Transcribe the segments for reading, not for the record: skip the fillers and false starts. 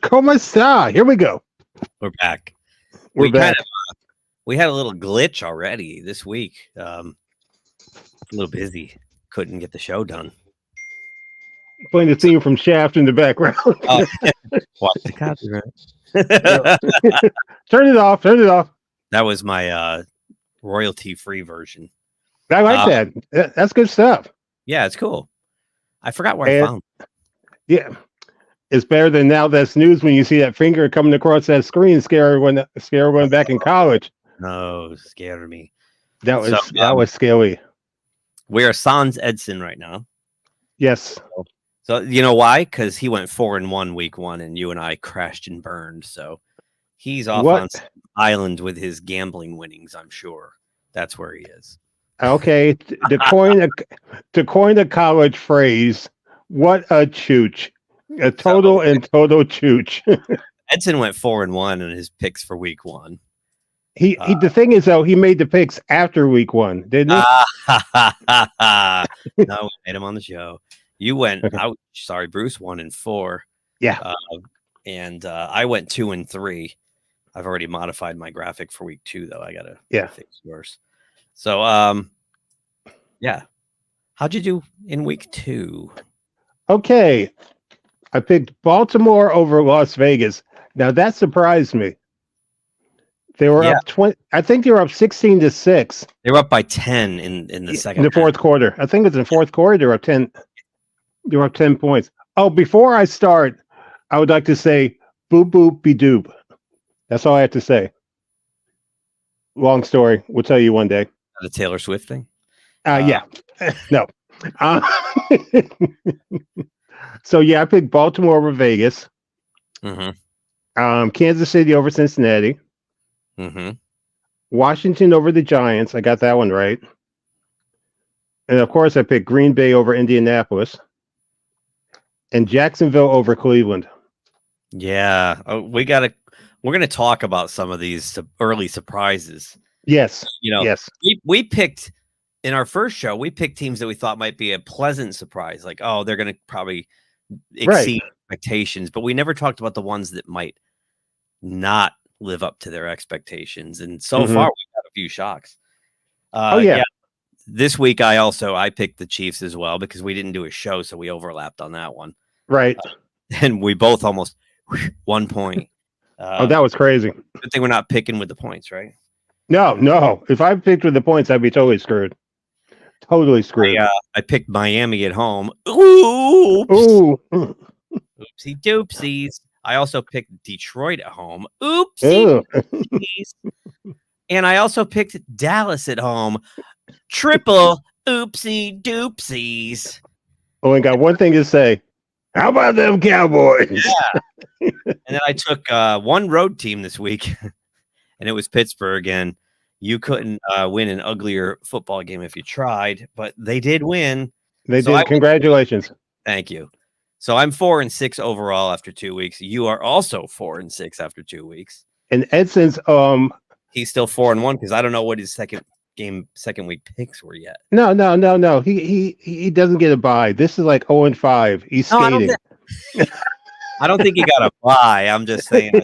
¿Cómo está? Here we go. We're back. We're back. We had a little glitch already this week. A little busy. Couldn't get the show done. Playing the theme from Shaft in the background. Oh, watch the copyright. Turn it off. Turn it off. That was my royalty-free version. I like that. That's good stuff. Yeah, it's cool. I forgot where I found it. Yeah. It's better than Now That's News when you see that finger coming across that screen, scare everyone back in college. No, scared me. That was scary. We're sans Edson right now. Yes. So you know why? Because he went 4-1 week 1, and you and I crashed and burned. So he's off on some island with his gambling winnings. I'm sure that's where he is. Okay, to coin a college phrase, what a chooch. A total chooch. Edson went 4-1 in his picks for week 1. He the thing is though, he made the picks after week 1, didn't he? No, we made him on the show. You went out. Sorry, Bruce 1-4. Yeah, and I went 2-3. I've already modified my graphic for week 2 though. I gotta fix yours. So yeah, how'd you do in week 2? Okay. I picked Baltimore over Las Vegas. Now that surprised me. They were up 20. I think they were up 16-6. They were up by 10 in the second. In the fourth quarter. I think it's in the fourth quarter. They were up 10. They were up 10 points. Oh, before I start, I would like to say boop boop be doop. That's all I have to say. Long story. We'll tell you one day. The Taylor Swift thing? Yeah. No. So yeah, I picked Baltimore over Vegas. Mm-hmm. Kansas City over Cincinnati. Mm-hmm. Washington over the Giants. I got that one right. And of course, I picked Green Bay over Indianapolis. And Jacksonville over Cleveland. Yeah. We're gonna talk about some of these early surprises. Yes. Yes. We picked in our first show, we picked teams that we thought might be a pleasant surprise, like, oh, they're going to probably exceed expectations, but we never talked about the ones that might not live up to their expectations. And so far, we've got a few shocks. This week, I picked the Chiefs as well because we didn't do a show, so we overlapped on that one. Right. And we both almost 1 point. That was crazy. Good thing we're not picking with the points, right? No. If I picked with the points, I'd be totally screwed. Totally screwed. I picked Miami at home. Ooh. Oopsie doopsies. I also picked Detroit at home. Oopsie doopsies. And I also picked Dallas at home. Triple oopsie doopsies. Oh, I got one thing to say. How about them Cowboys? Yeah. And then I took one road team this week, and it was Pittsburgh. And you couldn't win an uglier football game if you tried, but they did win. They did. Congratulations. Thank you. So I'm 4-6 overall after 2 weeks. You are also 4-6 after 2 weeks. And Edson's he's still 4-1 because I don't know what his second week picks were yet. No. He doesn't get a bye. This is like 0-5. He's skating. I don't think he got a bye. I'm just saying.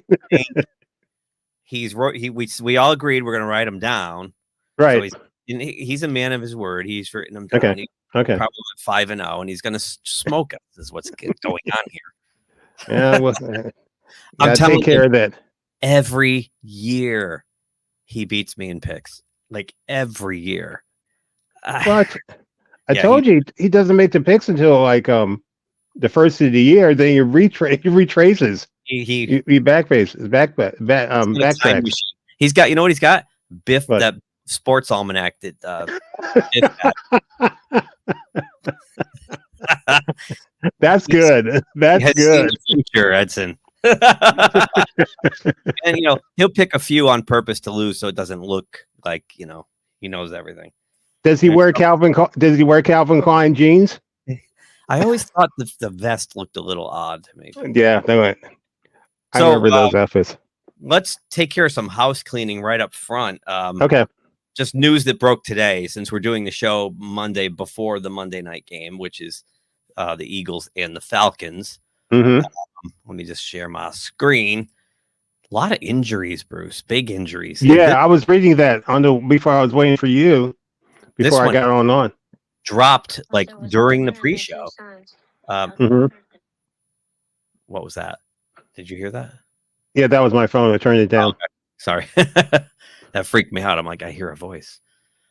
We all agreed we're going to write him down. Right. So he's a man of his word. He's written them down. Okay. Probably 5-0, and he's going to smoke us. Is what's going on here. Yeah, well, I'm telling take care of that. Every year he beats me in picks. Like every year. But I told you he doesn't make the picks until like the first of the year. Then he retraces. He backtraces. Backtracks. He's got. You know what he's got? Biff, that sports almanac that. That's good. That's good. Future, Edson. And he'll pick a few on purpose to lose, so it doesn't look like he knows everything. Does he wear Calvin Klein jeans? I always thought the vest looked a little odd to me. Yeah, I remember those outfits. Let's take care of some house cleaning right up front. Okay. Just news that broke today, since we're doing the show Monday before the Monday night game, which is the Eagles and the Falcons. Mm-hmm. Let me just share my screen. A lot of injuries, Bruce. Big injuries. Yeah, I was reading that before I was waiting for you. Before I got on. Dropped like during the pre-show. What was that? Did you hear that? Yeah, that was my phone. I turned it down. Oh, okay. Sorry. That freaked me out. I'm like, I hear a voice.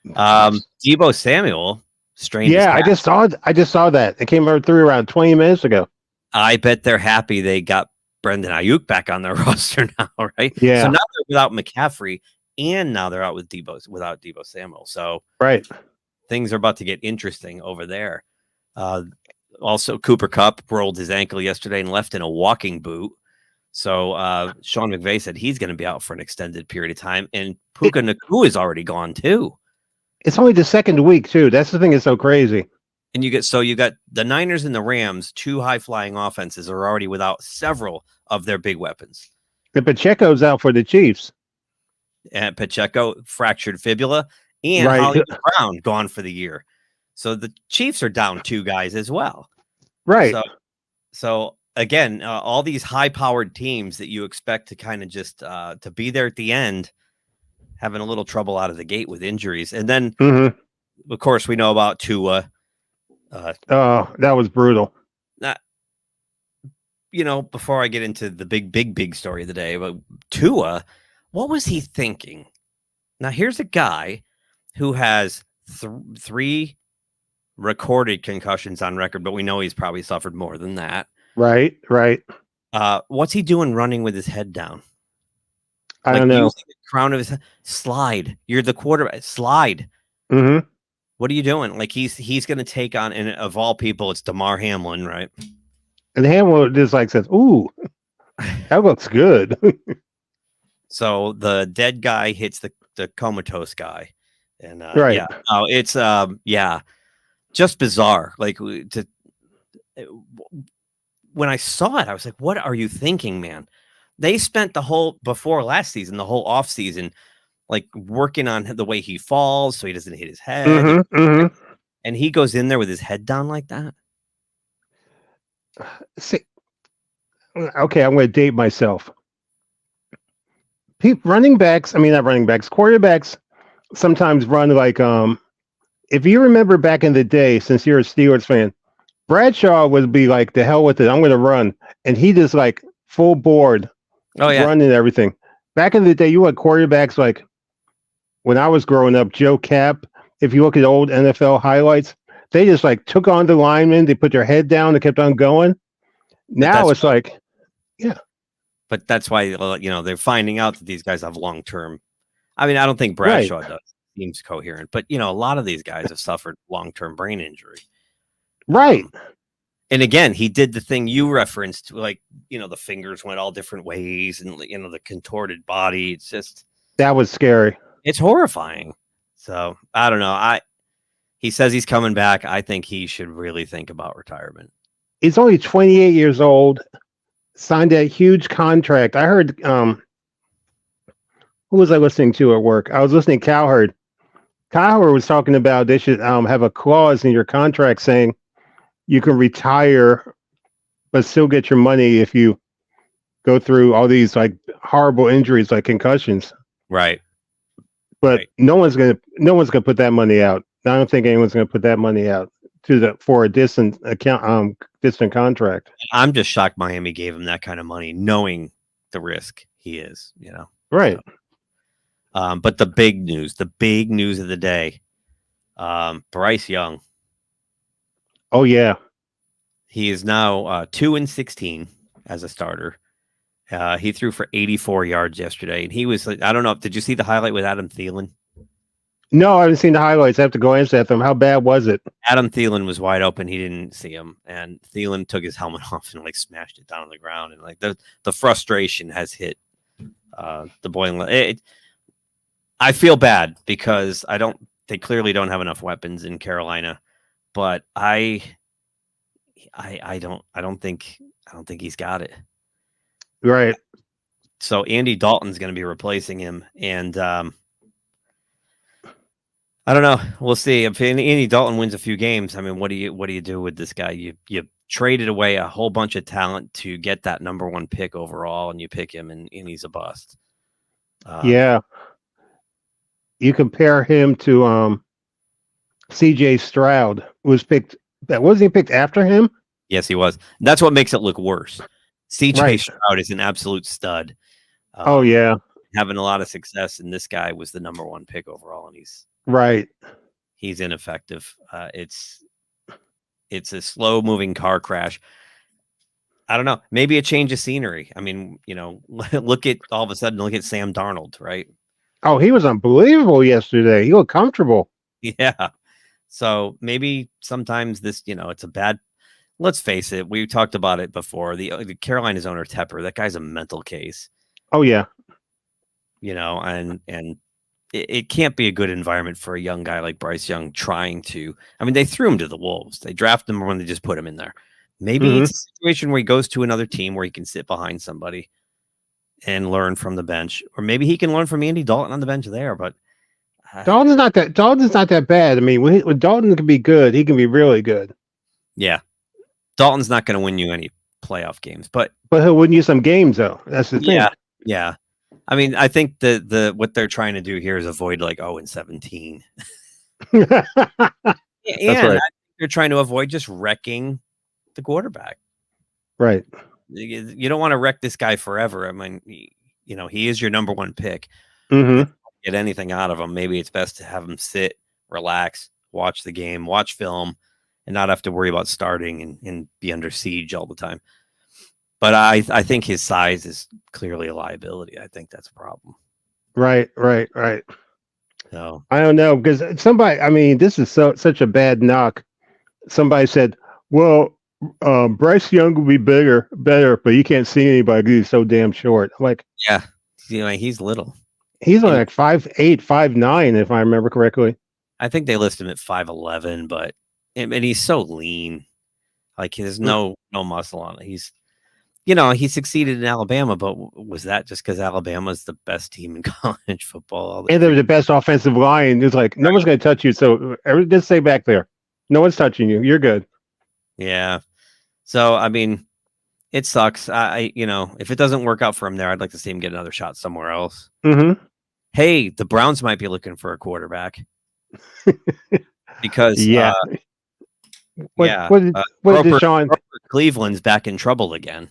Deebo Samuel strained his calf. I just saw that. It came through around 20 minutes ago. I bet they're happy they got Brendan Ayuk back on their roster now, right? Yeah. So now they're without McCaffrey, and now they're out without Deebo Samuel. So things are about to get interesting over there. Also, Cooper Kupp rolled his ankle yesterday and left in a walking boot. So Sean McVay said he's going to be out for an extended period of time, and Puka Nacua is already gone too. It's only the second week too. That's the thing that's so crazy. And you got the Niners and the Rams, two high-flying offenses, are already without several of their big weapons. The Pacheco's out for the Chiefs. And Pacheco fractured fibula, and Hollywood Brown gone for the year. So the Chiefs are down two guys as well. Right. So again, all these high-powered teams that you expect to kind of just to be there at the end, having a little trouble out of the gate with injuries. And then, of course, we know about Tua. That was brutal. Before I get into the big story of the day, but Tua, what was he thinking? Now, here's a guy who has three recorded concussions on record, but we know he's probably suffered more than that. Right. What's he doing running with his head down? I don't know. Using the crown of his head. Slide. You're the quarterback. Slide. What are you doing? Like he's going to take on, and of all people, it's DeMar Hamlin, right? And Hamlin just says, "Ooh, that looks good." So the dead guy hits the comatose guy, and it's just bizarre. Like when I saw it, I was like, "What are you thinking, man?" They spent the whole off season, like working on the way he falls so he doesn't hit his head. And he goes in there with his head down like that. See, okay, I'm going to date myself. Quarterbacks sometimes run like, if you remember back in the day, since you're a Steelers fan, Bradshaw would be like, the hell with it, I'm going to run. And he just like full board. Running everything. Back in the day, you had quarterbacks like when I was growing up, Joe Cap. If you look at old NFL highlights, they just like took on the linemen, they put their head down, they kept on going. Now it's like, But that's why they're finding out that these guys have long term. I mean, I don't think Bradshaw does. Seems coherent, but a lot of these guys have suffered long term brain injury. Right. And again, he did the thing you referenced, like, the fingers went all different ways and, the contorted body. It's just. That was scary. It's horrifying. So, I don't know. He says he's coming back. I think he should really think about retirement. He's only 28 years old, signed a huge contract. I heard, who was I listening to at work? I was listening to Cowherd. Cowherd was talking about they should have a clause in your contract saying, you can retire, but still get your money if you go through all these like horrible injuries, like concussions. Right. But no one's gonna put that money out. I don't think anyone's gonna put that money out for a distant contract. I'm just shocked Miami gave him that kind of money, knowing the risk he is. Right. So, but the big news of the day, Bryce Young. Oh, yeah. He is now 2-16 as a starter. He threw for 84 yards yesterday. And he was, I don't know, did you see the highlight with Adam Thielen? No, I haven't seen the highlights. I have to go answer them. How bad was it? Adam Thielen was wide open. He didn't see him. And Thielen took his helmet off and smashed it down on the ground. And the frustration has hit the boiling. I feel bad because they clearly don't have enough weapons in Carolina. But I don't think he's got it. Right. So Andy Dalton's going to be replacing him, and I don't know. We'll see if Andy Dalton wins a few games. I mean, what do you do with this guy? You traded away a whole bunch of talent to get that number 1 pick overall, and you pick him, and he's a bust. Yeah. You compare him to C.J. Stroud, who was picked. Wasn't he picked after him? Yes, he was. That's what makes it look worse. C.J. Right. Stroud is an absolute stud. Oh yeah, having a lot of success, and this guy was the number 1 pick overall, and he's ineffective. It's a slow moving car crash. I don't know. Maybe a change of scenery. I mean, look at Sam Darnold, right? Oh, he was unbelievable yesterday. He looked comfortable. Yeah. So maybe sometimes this, it's a bad. Let's face it. We talked about it before. The Carolina's owner Tepper. That guy's a mental case. Oh yeah. And it can't be a good environment for a young guy like Bryce Young trying to. I mean, they threw him to the wolves. They drafted him when they just put him in there. Maybe it's a situation where he goes to another team where he can sit behind somebody and learn from the bench, or maybe he can learn from Andy Dalton on the bench there. But Dalton's not that bad. I mean, when Dalton can be good, he can be really good. Yeah, Dalton's not going to win you any playoff games, but he'll win you some games though. That's the thing. Yeah. I mean, I think the what they're trying to do here is avoid like 0-17. And right. I think they're trying to avoid just wrecking the quarterback. Right. You don't want to wreck this guy forever. I mean, he is your number 1 pick. Mm-hmm. Get anything out of him, maybe it's best to have him sit, relax, watch the game, watch film, and not have to worry about starting and be under siege all the time. But I think his size is clearly a liability. I think that's a problem. Right. So I don't know, because somebody, I mean, this is such a bad knock. Somebody said, well, Bryce Young will be better, but you can't see anybody because he's so damn short. I'm like, yeah, he's little. He's only like 5'8", 5'9", if I remember correctly. I think they list him at 5'11", but and he's so lean. Like there's no muscle on it. He's he succeeded in Alabama, but was that just because Alabama's the best team in college football? And they're the best offensive line. It's like, no one's going to touch you. So just stay back there. No one's touching you. You're good. Yeah. So, I mean, it sucks. If it doesn't work out for him there, I'd like to see him get another shot somewhere else. Mm-hmm. Hey, the Browns might be looking for a quarterback. Because, Cleveland's back in trouble again.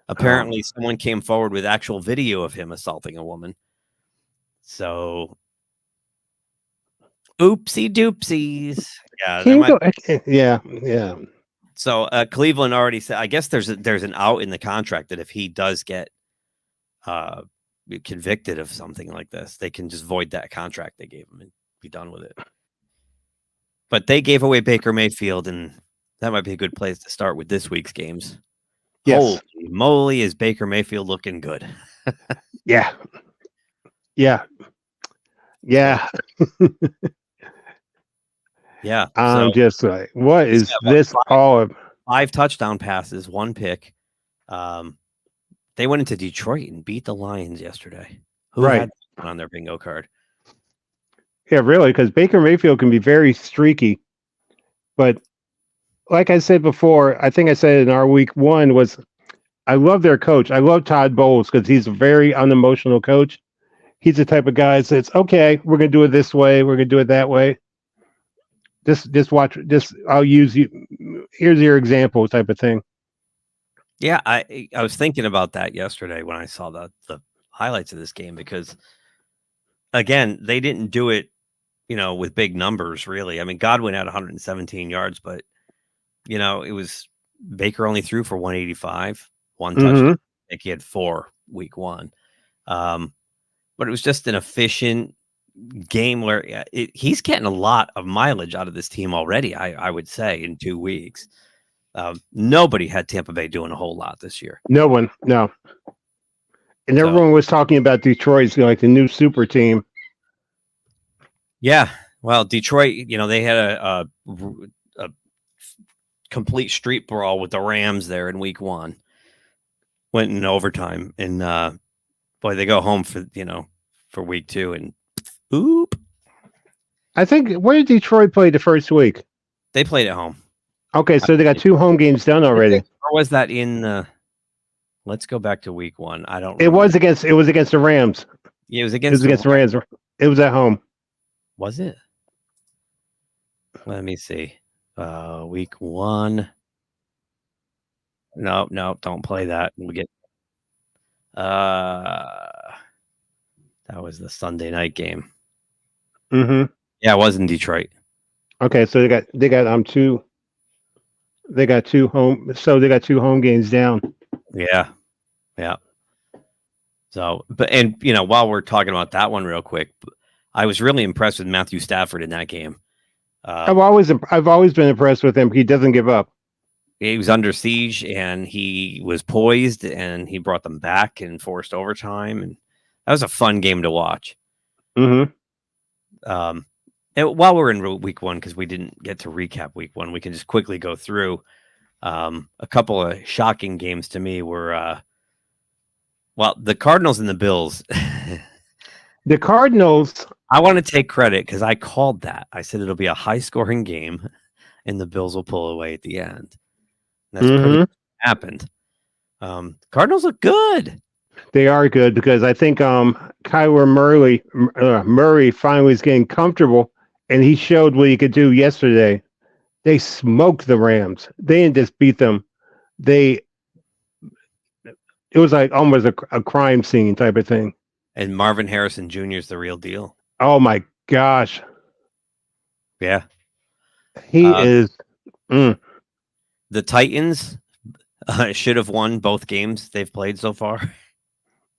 Apparently, someone came forward with actual video of him assaulting a woman. So, oopsie doopsies. Yeah. So Cleveland already said. I guess there's an out in the contract that if he does get convicted of something like this, they can just void that contract they gave him and be done with it. But they gave away Baker Mayfield, and that might be a good place to start with this week's games. Yes. Holy moly, is Baker Mayfield looking good? Yeah. Yeah. I'm just like, what is this all of? 5 touchdown passes, 1 pick. They went into Detroit and beat the Lions yesterday. Who had that on their bingo card? Yeah, really, because Baker Mayfield can be very streaky. But like I said before, I think I said in our week 1 was, I love their coach. I love Todd Bowles because he's a very unemotional coach. He's the type of guy that says, okay, we're going to do it this way. We're going to do it that way. Just watch. I'll use you. Here's your example type of thing. Yeah, I was thinking about that yesterday when I saw the highlights of this game because, again, they didn't do it, with big numbers, really. I mean, Godwin had 117 yards, but, it was Baker only threw for 185, 1 touchdown. I think he had 4 week 1. But it was just an efficient game where he's getting a lot of mileage out of this team already, I would say, in 2 weeks. Nobody had Tampa Bay doing a whole lot this year. No one, no. And everyone was talking about Detroit's like the new super team. Yeah, well, Detroit, they had a complete street brawl with the Rams there in week 1. Went in overtime, and boy, they go home for week 2, and oop. I think where did Detroit play the first week? They played at home. Okay, so they got 2 home games done already. Or was that in the? Let's go back to week 1. I don't. It was against the Rams. Yeah, it was It against. was against the Rams. It was at home. Was it? Let me see. Week 1. No, don't play that. We'll get. That was the Sunday night game. Mm-hmm. Yeah, it was in Detroit. Okay, so they got 2. They got 2 home. So they got 2 home games down. Yeah. So, and while we're talking about that one real quick, I was really impressed with Matthew Stafford in that game. I've always been impressed with him. He doesn't give up. He was under siege and he was poised and he brought them back and forced overtime, and that was a fun game to watch. Mm-hmm. And while we're in week 1, because we didn't get to recap week 1, we can just quickly go through a couple of shocking games to me were the Cardinals and the Bills. The Cardinals. I want to take credit because I called that. I said it'll be a high-scoring game, and the Bills will pull away at the end. And that's pretty much what happened. Cardinals look good. They are good because I think Kyler Murray finally is getting comfortable, and he showed what he could do yesterday. They smoked the Rams. They didn't just beat them. It was like almost a crime scene type of thing. And Marvin Harrison Jr. is the real deal. Oh my gosh. Yeah. He is. The Titans should have won both games they've played so far.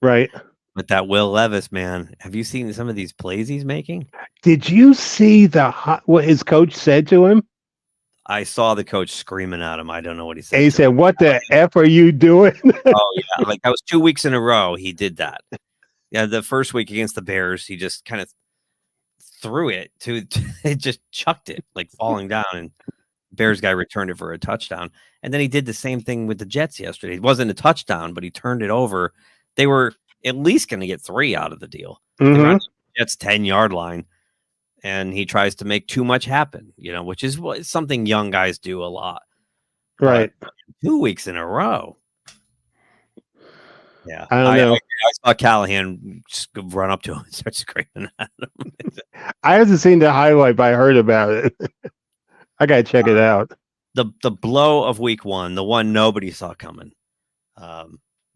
Right. But that Will Levis, man, have you seen some of these plays he's making? Did you see what his coach said to him? I saw the coach screaming at him. I don't know what he said. He said, "What the F are you doing?" Oh, yeah. Like that was 2 weeks in a row he did that. Yeah, the first week against the Bears, he just kind of threw it it just chucked it, like falling down, and Bears guy returned it for a touchdown. And then he did the same thing with the Jets yesterday. It wasn't a touchdown, but he turned it over. They were at least going to get 3 out of the deal. They were on the Jets' 10-yard line, and he tries to make too much happen, which is something young guys do a lot. Right. But 2 weeks in a row. Yeah. I don't know. I saw Callahan just run up to him and start screaming at him. I haven't seen the highlight, but I heard about it. I got to check it out. The blow of week 1, the one nobody saw coming,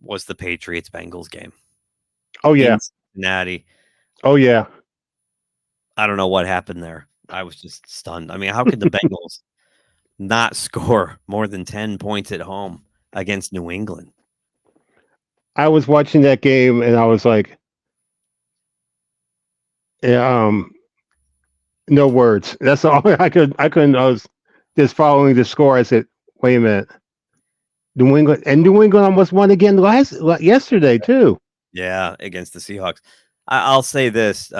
was the Patriots-Bengals game. Oh, yeah. Cincinnati. Oh, yeah. I don't know what happened there. I was just stunned. I mean, how could the Bengals not score more than 10 points at home against New England? I was watching that game and I was like, no words. That's all I couldn't. I was just following the score. I said, wait a minute. New England almost won again yesterday too. Yeah, against the Seahawks. I'll say this.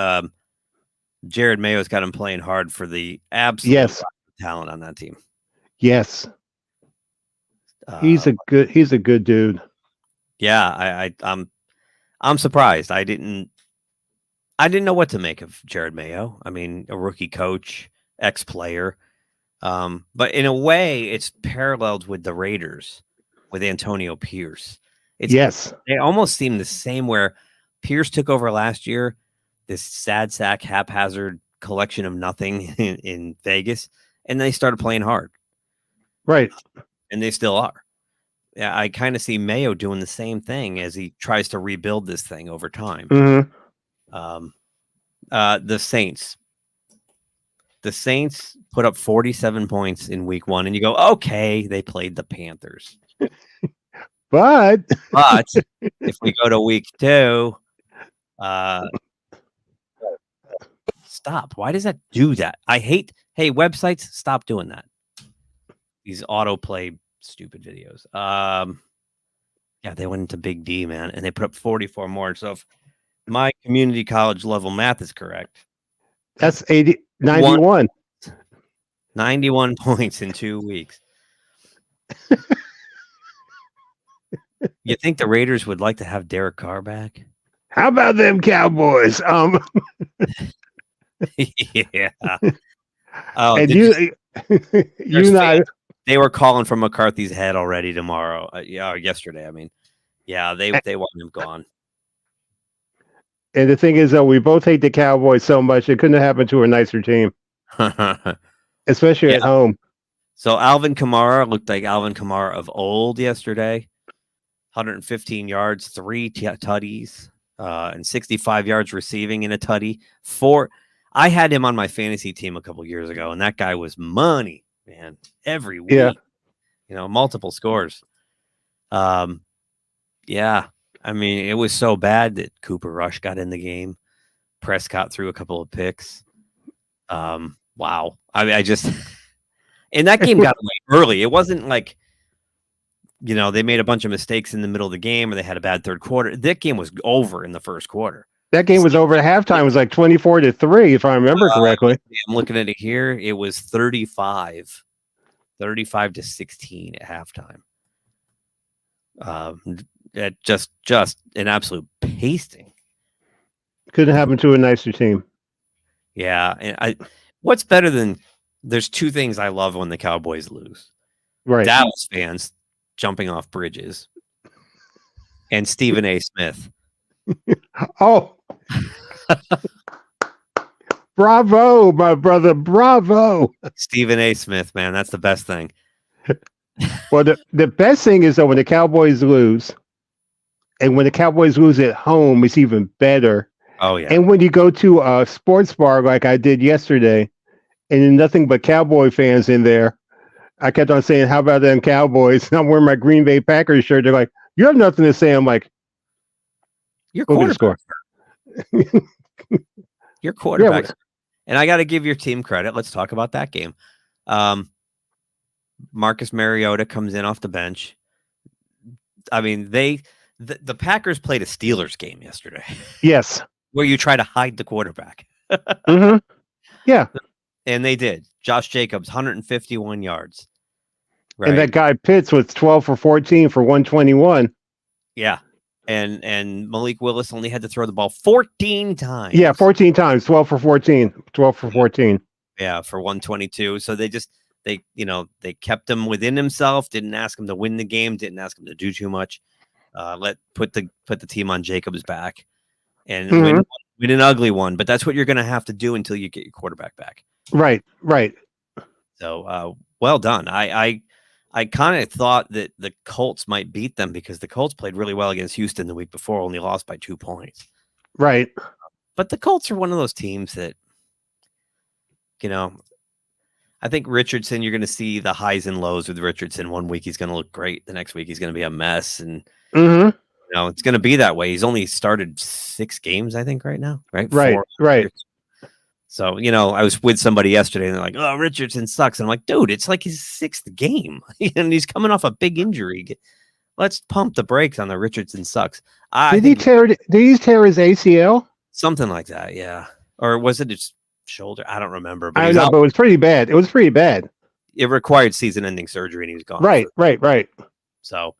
Jared Mayo's got him playing hard for the absolute talent on that team. Yes. He's a good dude. Yeah, I'm surprised. I didn't know what to make of Jared Mayo. I mean, a rookie coach, ex-player. But in a way, it's paralleled with the Raiders with Antonio Pierce. They almost seem the same, where Pierce took over last year, this sad sack, haphazard collection of nothing in Vegas, and they started playing hard. Right. And they still are. Yeah, I kind of see Mayo doing the same thing as he tries to rebuild this thing over time. Mm-hmm. The Saints put up 47 points in week 1, and you go, okay, they played the Panthers. But if we go to week 2, stop. Why does that do that? Websites, stop doing that. These autoplay stupid videos. Yeah, they went into Big D, man, and they put up 44 more. So if my community college level math is correct, that's 91. 91 points in 2 weeks. You think the Raiders would like to have Derek Carr back? How about them Cowboys? Yeah. Oh, and They were calling for McCarthy's head already tomorrow. Yesterday. I mean, yeah, they want him gone. And the thing is, though, we both hate the Cowboys so much it couldn't have happened to a nicer team, especially at home. So Alvin Kamara looked like Alvin Kamara of old yesterday. 115 yards, 3 tutties, and 65 yards receiving in a tutty. I had him on my fantasy team a couple years ago, and that guy was money, man. Every week, multiple scores. Yeah. I mean, it was so bad that Cooper Rush got in the game. Prescott threw a couple of picks. Wow. I mean, and that game got away early. It wasn't like, they made a bunch of mistakes in the middle of the game or they had a bad third quarter. That game was over in the first quarter. That game was over at halftime. It was like 24-3, if I remember correctly. I'm looking at it here. It was 35-16 at halftime. Just an absolute pasting. Couldn't happen to a nicer team. Yeah, and what's better than there's two things I love when the Cowboys lose. Right. Dallas fans jumping off bridges and Stephen A. Smith. Oh. Bravo, my brother. Bravo. Stephen A. Smith, man, that's the best thing. Well, the best thing is that when the Cowboys lose, and when the Cowboys lose at home, it's even better. Oh, yeah. And when you go to a sports bar like I did yesterday, and there's nothing but Cowboy fans in there, I kept on saying, how about them Cowboys? And I'm wearing my Green Bay Packers shirt. They're like, you have nothing to say. I'm like, your quarterback. Your quarterback. Yeah, and I got to give your team credit. Let's talk about that game. Marcus Mariota comes in off the bench. I mean, the Packers played a Steelers game yesterday. Yes. Where you try to hide the quarterback. Mm-hmm. Yeah. And they did. Josh Jacobs, 151 yards. Right? And that guy Pitts was 12 for 14 for 121. Yeah. And Malik Willis only had to throw the ball 14 times. Yeah, 14 times. 12 for 14. 12 for 14. Yeah, for 122. So they kept him within himself, didn't ask him to win the game, didn't ask him to do too much. Put the team on Jacobs' back and win an ugly one. But that's what you're going to have to do until you get your quarterback back. Right. So well done. I kind of thought that the Colts might beat them because the Colts played really well against Houston the week before, only lost by 2 points. Right. But the Colts are one of those teams that, I think Richardson, you're going to see the highs and lows with Richardson. 1 week he's going to look great. The next week he's going to be a mess. And, it's going to be that way. He's only started 6 games, I think, right now. Right. Right. So, I was with somebody yesterday and they're like, oh, Richardson sucks. And I'm like, dude, it's like his 6th game and he's coming off a big injury. Let's pump the brakes on the Richardson sucks. Did he tear his ACL? Something like that. Yeah. Or was it his shoulder? I don't remember. But I know, but it was pretty bad. It required season-ending surgery and he was gone. Right. So,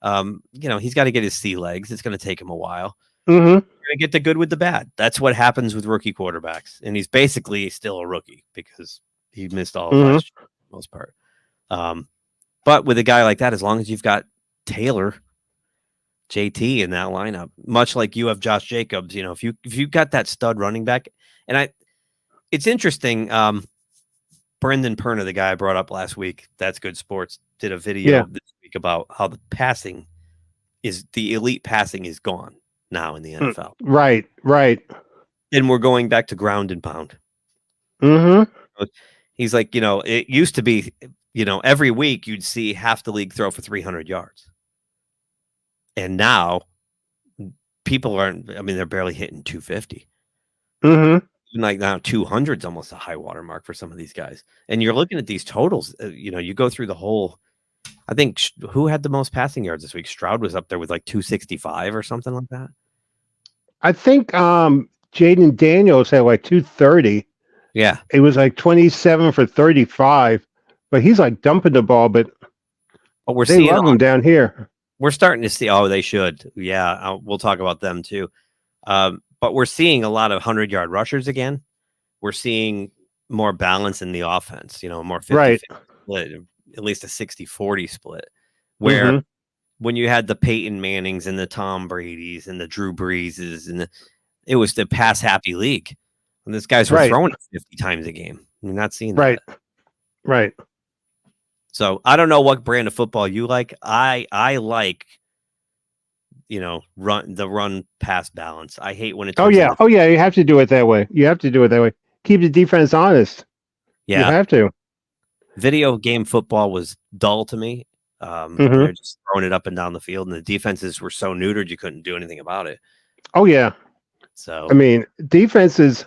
he's got to get his sea legs. It's going to take him a while. Mm-hmm. You're going to get the good with the bad. That's what happens with rookie quarterbacks. And he's basically still a rookie because he missed all of last year, for the most part. But with a guy like that, as long as you've got Taylor, JT in that lineup, much like you have Josh Jacobs, if you got that stud running back, and it's interesting. Brendan Perna, the guy I brought up last week, That's Good Sports, did a video this week about how the elite passing is gone now in the NFL. Right. And we're going back to ground and pound. Mm-hmm. He's like, it used to be, every week you'd see half the league throw for 300 yards. And now people they're barely hitting 250. Mm-hmm. Like now 200 is almost a high water mark for some of these guys. And you're looking at these totals, you go through the whole, I think who had the most passing yards this week? Stroud was up there with like 265 or something like that. I think Jaden Daniels had like 230. Yeah. It was like 27 for 35, but he's like dumping the ball, but we're they love him down here. We're starting to see, they should. Yeah. We'll talk about them too. But we're seeing a lot of 100-yard rushers again. We're seeing more balance in the offense, more 50-50 split. at least a 60-40 split, where when you had the Peyton Mannings and the Tom Bradys and the Drew Breeses, and it was the pass happy league. And these guys were throwing it 50 times a game. You're not seeing that. Right. So I don't know what brand of football you like. I like, run pass balance. I hate when it. Oh yeah. You have to do it that way. Keep the defense honest. Yeah, you have to. Video game football was dull to me. They're just throwing it up and down the field, and the defenses were so neutered you couldn't do anything about it. Oh yeah. So I mean, defenses.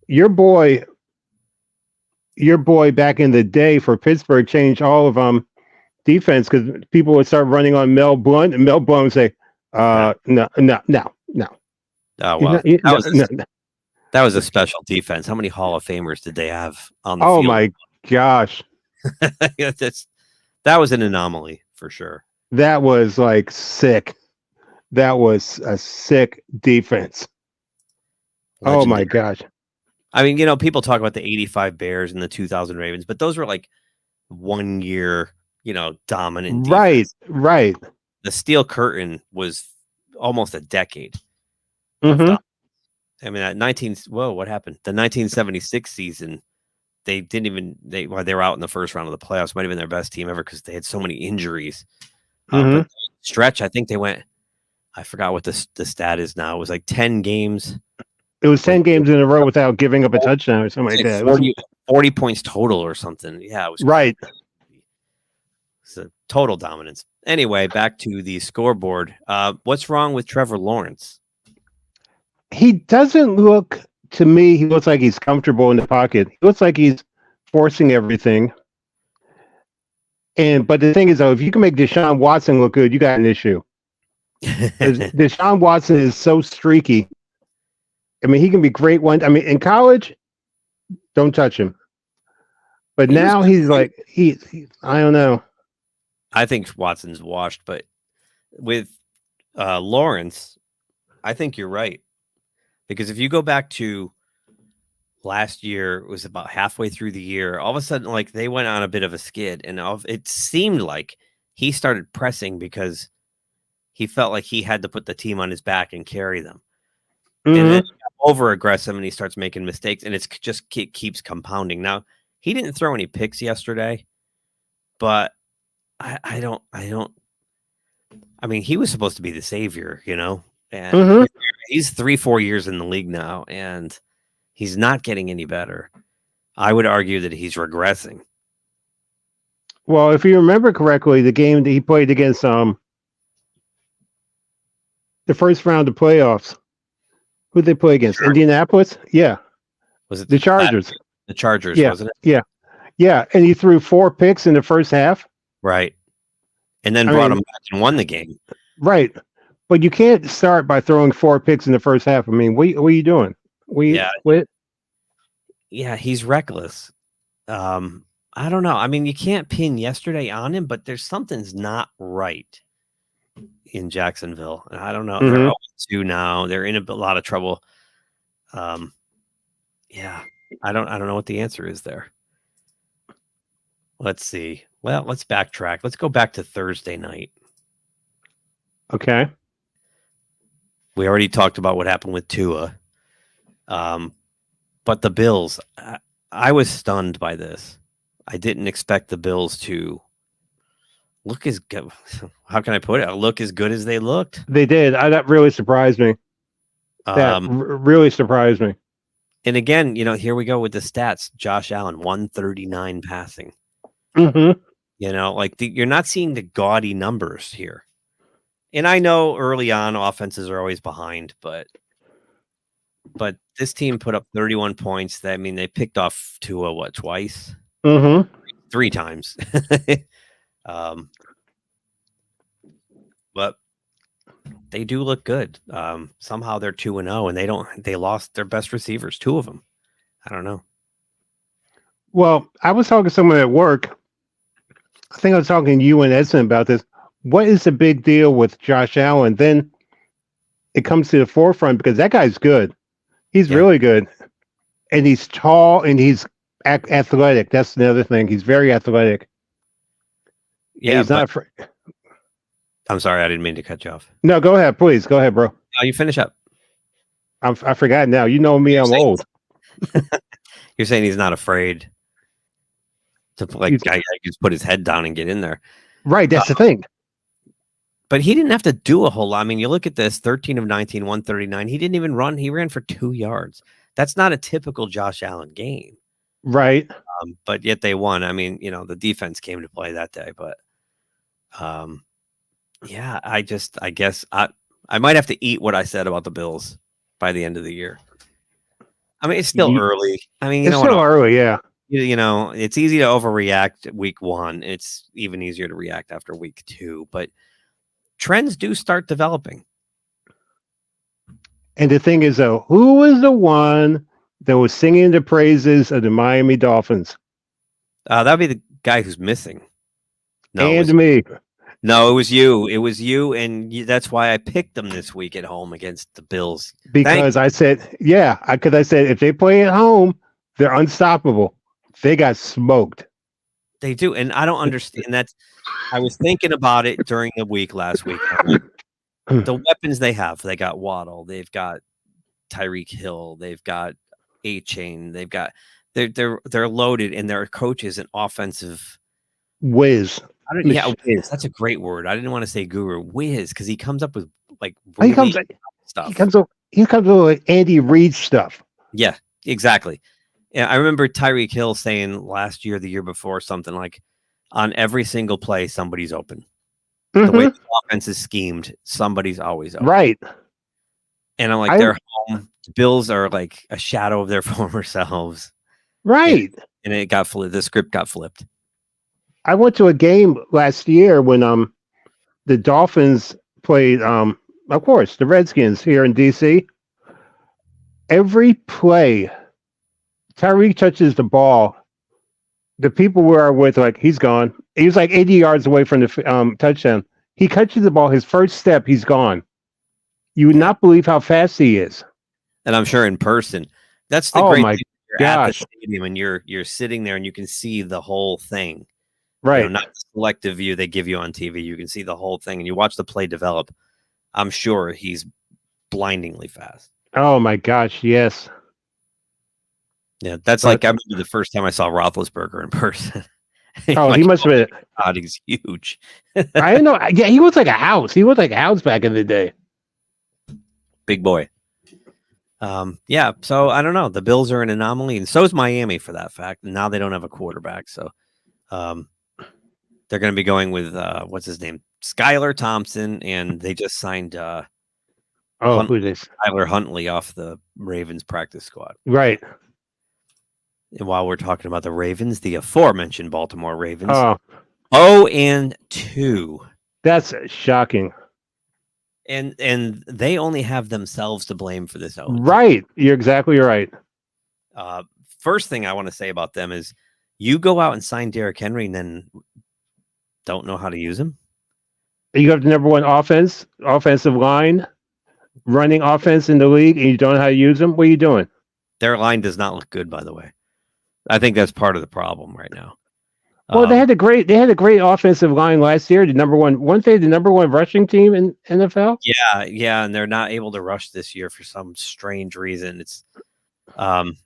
Your boy back in the day for Pittsburgh changed all of defense because people would start running on Mel Blount, and Mel Blount would say, no. Oh well, that was a special defense. How many Hall of Famers did they have on the field? Oh my gosh. That was an anomaly for sure. That was like sick. That was a sick defense. Legendary. Oh my gosh. I mean, people talk about the 85 Bears and the 2000 Ravens, but those were like 1 year, dominant defense. Right. The Steel Curtain was almost a decade. Mm-hmm. I mean, what happened? The 1976 season, they were out in the first round of the playoffs. Might have been their best team ever because they had so many injuries. But stretch, I think they went. I forgot what the stat is now. It was like 10 games. It was 10 games in a row without giving up a touchdown or something like that. 40 points total or something. Yeah, it was right. It's a total dominance. Anyway, back to the scoreboard. What's wrong with Trevor Lawrence? He doesn't look, to me, he looks like he's comfortable in the pocket. He looks like he's forcing everything. But the thing is, though, if you can make Deshaun Watson look good, you got an issue. Deshaun Watson is so streaky. I mean, he can be great in college, don't touch him. But now he's like, I don't know. I think Watson's washed, but with Lawrence, I think you're right. Because if you go back to last year, it was about halfway through the year, all of a sudden, like, they went on a bit of a skid, and it seemed like he started pressing because he felt like he had to put the team on his back and carry them. And then he got over aggressive and he starts making mistakes, and it just keeps compounding. Now, he didn't throw any picks yesterday, but I mean, he was supposed to be the savior, and he's 3-4 years in the league now, and he's not getting any better. I would argue that he's regressing. Well, if you remember correctly, the game that he played against the first round of playoffs, who'd they play against? Indianapolis? Yeah. Was it the Chargers? The Chargers, yeah. Wasn't it? Yeah. And he threw 4 picks in the first half. Right. And then brought them back and won the game. Right. But you can't start by throwing 4 picks in the first half. I mean, what are you doing? Yeah, he's reckless. I don't know. I mean, you can't pin yesterday on him, but something's not right in Jacksonville. And I don't know. They're 0-2 now. They're in a lot of trouble. Yeah, I don't know what the answer is there. Let's see. Well, let's backtrack. Let's go back to Thursday night. Okay. We already talked about what happened with Tua. But the Bills, I was stunned by this. I didn't expect the Bills to look as good. How can I put it? Look as good as they looked. They did. That really surprised me. That really surprised me. And again, here we go with the stats. Josh Allen, 139 passing. You're not seeing the gaudy numbers here. And I know early on offenses are always behind, but this team put up 31 points. They picked off Tua, twice? 3 times. But they do look good. Somehow they're 2-0, and they lost their best receivers, 2 of them. I don't know. Well, I was talking to someone at work. I think I was talking to you and Edson about this. What is the big deal with Josh Allen? Then it comes to the forefront because that guy's good. He's really good. And he's tall and he's athletic. That's the other thing. He's very athletic. Yeah, he's not afraid. I'm sorry, I didn't mean to cut you off. No, go ahead, please. Go ahead, bro. No, you finish up. I forgot now. You know me, I'm old. You're saying he's not afraid to just put his head down and get in there. Right, that's the thing. But he didn't have to do a whole lot. I mean, you look at this, 13 of 19, 139. He didn't even run. He ran for 2 yards. That's not a typical Josh Allen game. Right. But yet they won. I mean, the defense came to play that day. But yeah, I guess I might have to eat what I said about the Bills by the end of the year. I mean, it's still early. I mean, it's still early, yeah. It's easy to overreact week 1. It's even easier to react after week 2. But trends do start developing. And the thing is, though, who was the one that was singing the praises of the Miami Dolphins? That'd be the guy who's missing. No, me. No, it was you. It was you, and that's why I picked them this week at home against the Bills. Because I said, I said if they play at home, they're unstoppable. They got smoked. They do, and I don't understand that. I was thinking about it during the week last week. The weapons they have, they got Waddle, they've got Tyreek Hill, they've got A-Chain, they've got they're loaded, and their coach is an offensive whiz. Whiz. That's a great word. I didn't want to say guru. Whiz, because he comes up with stuff. He comes up with Andy Reid stuff. Yeah, exactly. Yeah, I remember Tyreek Hill saying last year, the year before, something like, on every single play, somebody's open. The way the offense is schemed, somebody's always open. Right. And I'm like, they're home. The Bills are like a shadow of their former selves. Right. And it got flipped. The script got flipped. I went to a game last year when the Dolphins played of course the Redskins here in DC. Every play Tyreek touches the ball, the people we are with he's gone. He was 80 yards away from the touchdown. He catches the ball, his first step, he's gone. You would not believe how fast he is. And I'm sure in person. That's the great thing. You're at the stadium and you're sitting there and you can see the whole thing. Right. Not the selective view they give you on TV. You can see the whole thing and you watch the play develop. I'm sure he's blindingly fast. Oh my gosh, yes. Yeah, that's I remember the first time I saw Roethlisberger in person. Oh, he must have been. God, he's huge. I didn't know. Yeah, he was like a house. He was like a house back in the day. Big boy. Yeah, so I don't know. The Bills are an anomaly, and so is Miami for that fact. Now they don't have a quarterback, so they're going to be going with what's his name, Skylar Thompson, and they just signed who's this? Tyler Huntley off the Ravens practice squad. Right. And while we're talking about the Ravens, the aforementioned Baltimore Ravens, 0-2. That's shocking. And they only have themselves to blame for this. Right. You're exactly right. First thing I want to say about them is you go out and sign Derrick Henry and then don't know how to use him. You have the number one offensive line, running offense in the league, and you don't know how to use them. What are you doing? Their line does not look good, by the way. I think that's part of the problem right now. Well, they had a great offensive line last year. Weren't they the number one rushing team in NFL? Yeah, and they're not able to rush this year for some strange reason. It's and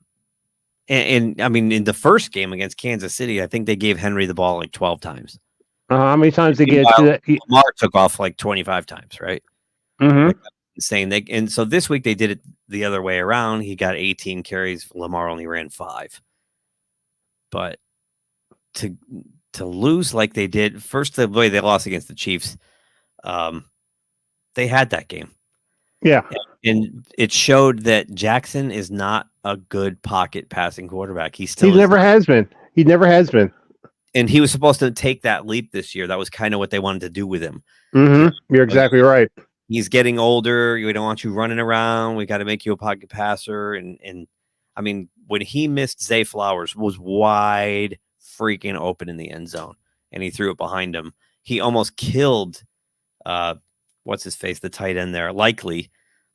I mean in the first game against Kansas City, I think they gave Henry the ball 12 times. How many times they get to that? Lamar took off 25 times, right? Mm-hmm. Insane. And so this week they did it the other way around. He got 18 carries. Lamar only ran 5. But to lose like they did, first the way they lost against the Chiefs, they had that game. Yeah. And it showed that Jackson is not a good pocket passing quarterback. He never has been. He never has been. And he was supposed to take that leap this year. That was kind of what they wanted to do with him. Mm-hmm. You're exactly right. He's getting older. We don't want you running around. We got to make you a pocket passer. And I mean, when he missed Zay Flowers, was wide freaking open in the end zone, and he threw it behind him. He almost killed what's his face, the tight end there, Likely,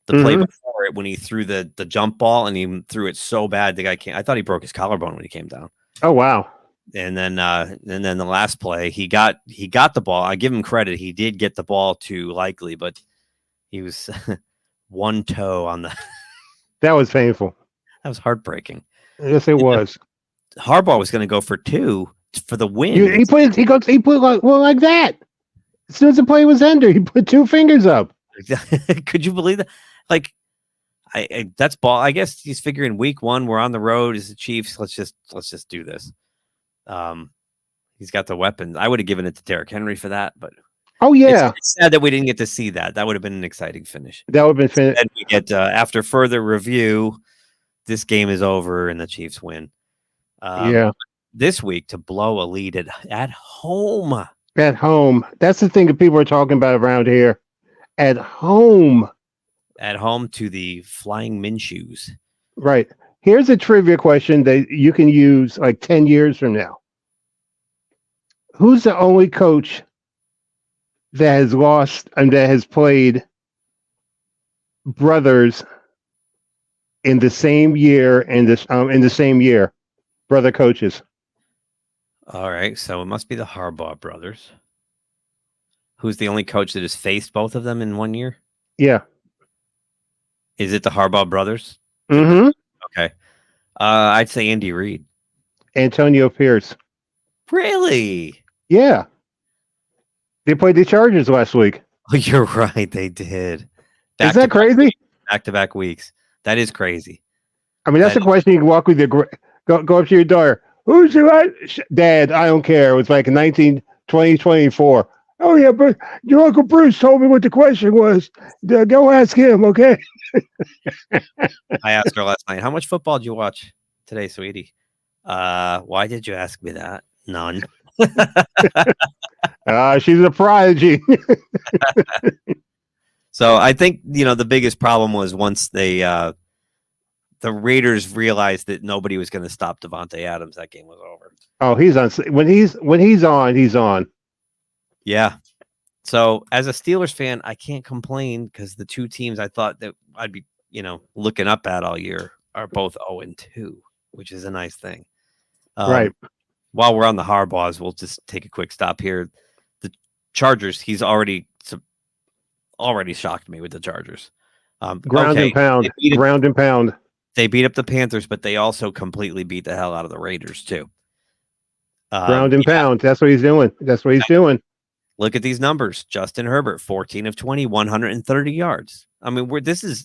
the play before it when he threw the jump ball, and he threw it so bad the guy can't. I thought he broke his collarbone when he came down. Oh wow. And then the last play, he got the ball. I give him credit. He did get the ball to Likely, but he was one toe on the. That was painful. That was heartbreaking. Yes, it was. Harbaugh was going to go for 2 for the win. He put like that. As soon as the play was ended, he put 2 fingers up. Could you believe that? Like, that's ball. I guess he's figuring week 1, we're on the road as the Chiefs. Let's just do this. He's got the weapons. I would have given it to Derrick Henry for that, but it's sad that we didn't get to see that. That would have been an exciting finish. That would have been finished. And we get after further review, this game is over and the Chiefs win. This week to blow a lead at home. At home. That's the thing that people are talking about around here. At home. At home to the Flying Minshews. Right. Here's a trivia question that you can use like 10 years from now. Who's the only coach that has lost and that has played brothers in the same year in the same year? Brother coaches. All right, so it must be the Harbaugh brothers. Who's the only coach that has faced both of them in 1 year? Yeah. Is it the Harbaugh brothers? Mm-hmm. Okay. I'd say Andy Reid. Antonio Pierce. Really? Yeah. They played the Chargers last week. Oh, you're right. They did. Is that crazy? Back-to-back weeks. That is crazy. I mean, that's a question you can walk with go up to your daughter. Who's your dad? I don't care. It was like 2024. Oh, yeah, but your Uncle Bruce told me what the question was. Go ask him, okay? I asked her last night, how much football did you watch today, sweetie? Why did you ask me that? None. She's a prodigy. So I think, the biggest problem was once the Raiders realized that nobody was going to stop Devontae Adams, that game was over. Oh, he's on. When he's on, he's on. Yeah. So as a Steelers fan, I can't complain because the two teams I thought that I'd be, looking up at all year are both 0-2, which is a nice thing. Right. While we're on the Harbaughs, we'll just take a quick stop here. The Chargers, he's already shocked me with the Chargers. Ground and pound. They beat up the Panthers, but they also completely beat the hell out of the Raiders too. Ground and pound. That's what he's doing. Look at these numbers. Justin Herbert, 14 of 20, 130 yards. I mean,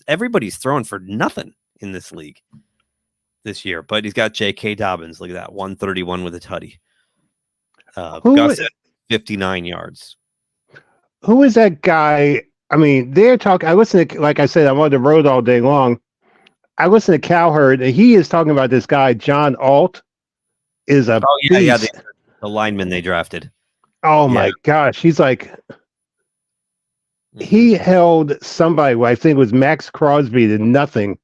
everybody's throwing for nothing in this league this year, but he's got J.K. Dobbins. Look at that, 131 with a tutty. Gus 59 yards. Who is that guy? I mean, they're talking. I listen to, like I said, I'm on the road all day long. I listen to Cowherd, and he is talking about this guy, John Alt, is a beast. The lineman they drafted. Oh my gosh, he's like, he held somebody who I think was Max Crosby to nothing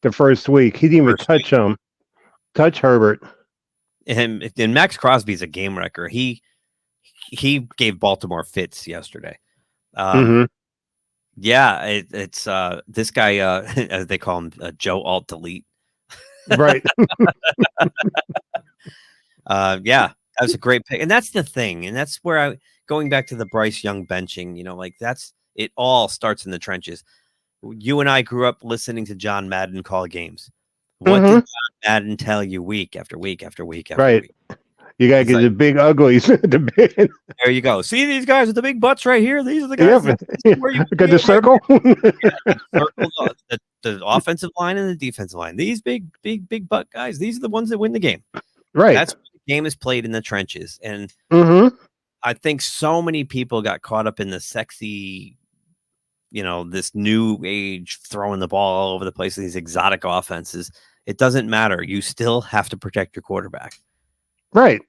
the first week. He didn't even touch Herbert. And Max Crosby's a game wrecker. He gave Baltimore fits yesterday. Yeah, it's this guy, as they call him, Joe Alt Delete. Right. Yeah, that was a great pick. And that's the thing. And that's where going back to the Bryce Young benching, it all starts in the trenches. You and I grew up listening to John Madden call games. What did John Madden tell you week after week after week after week? You gotta get the big uglies. There you go. See these guys with the big butts right here? These are the guys. Where you got the circle. The offensive line and the defensive line. These big butt guys. These are the ones that win the game. Right. That's what the game is played in the trenches. And I think so many people got caught up in the sexy, this new age throwing the ball all over the place, these exotic offenses. It doesn't matter. You still have to protect your quarterback. Right.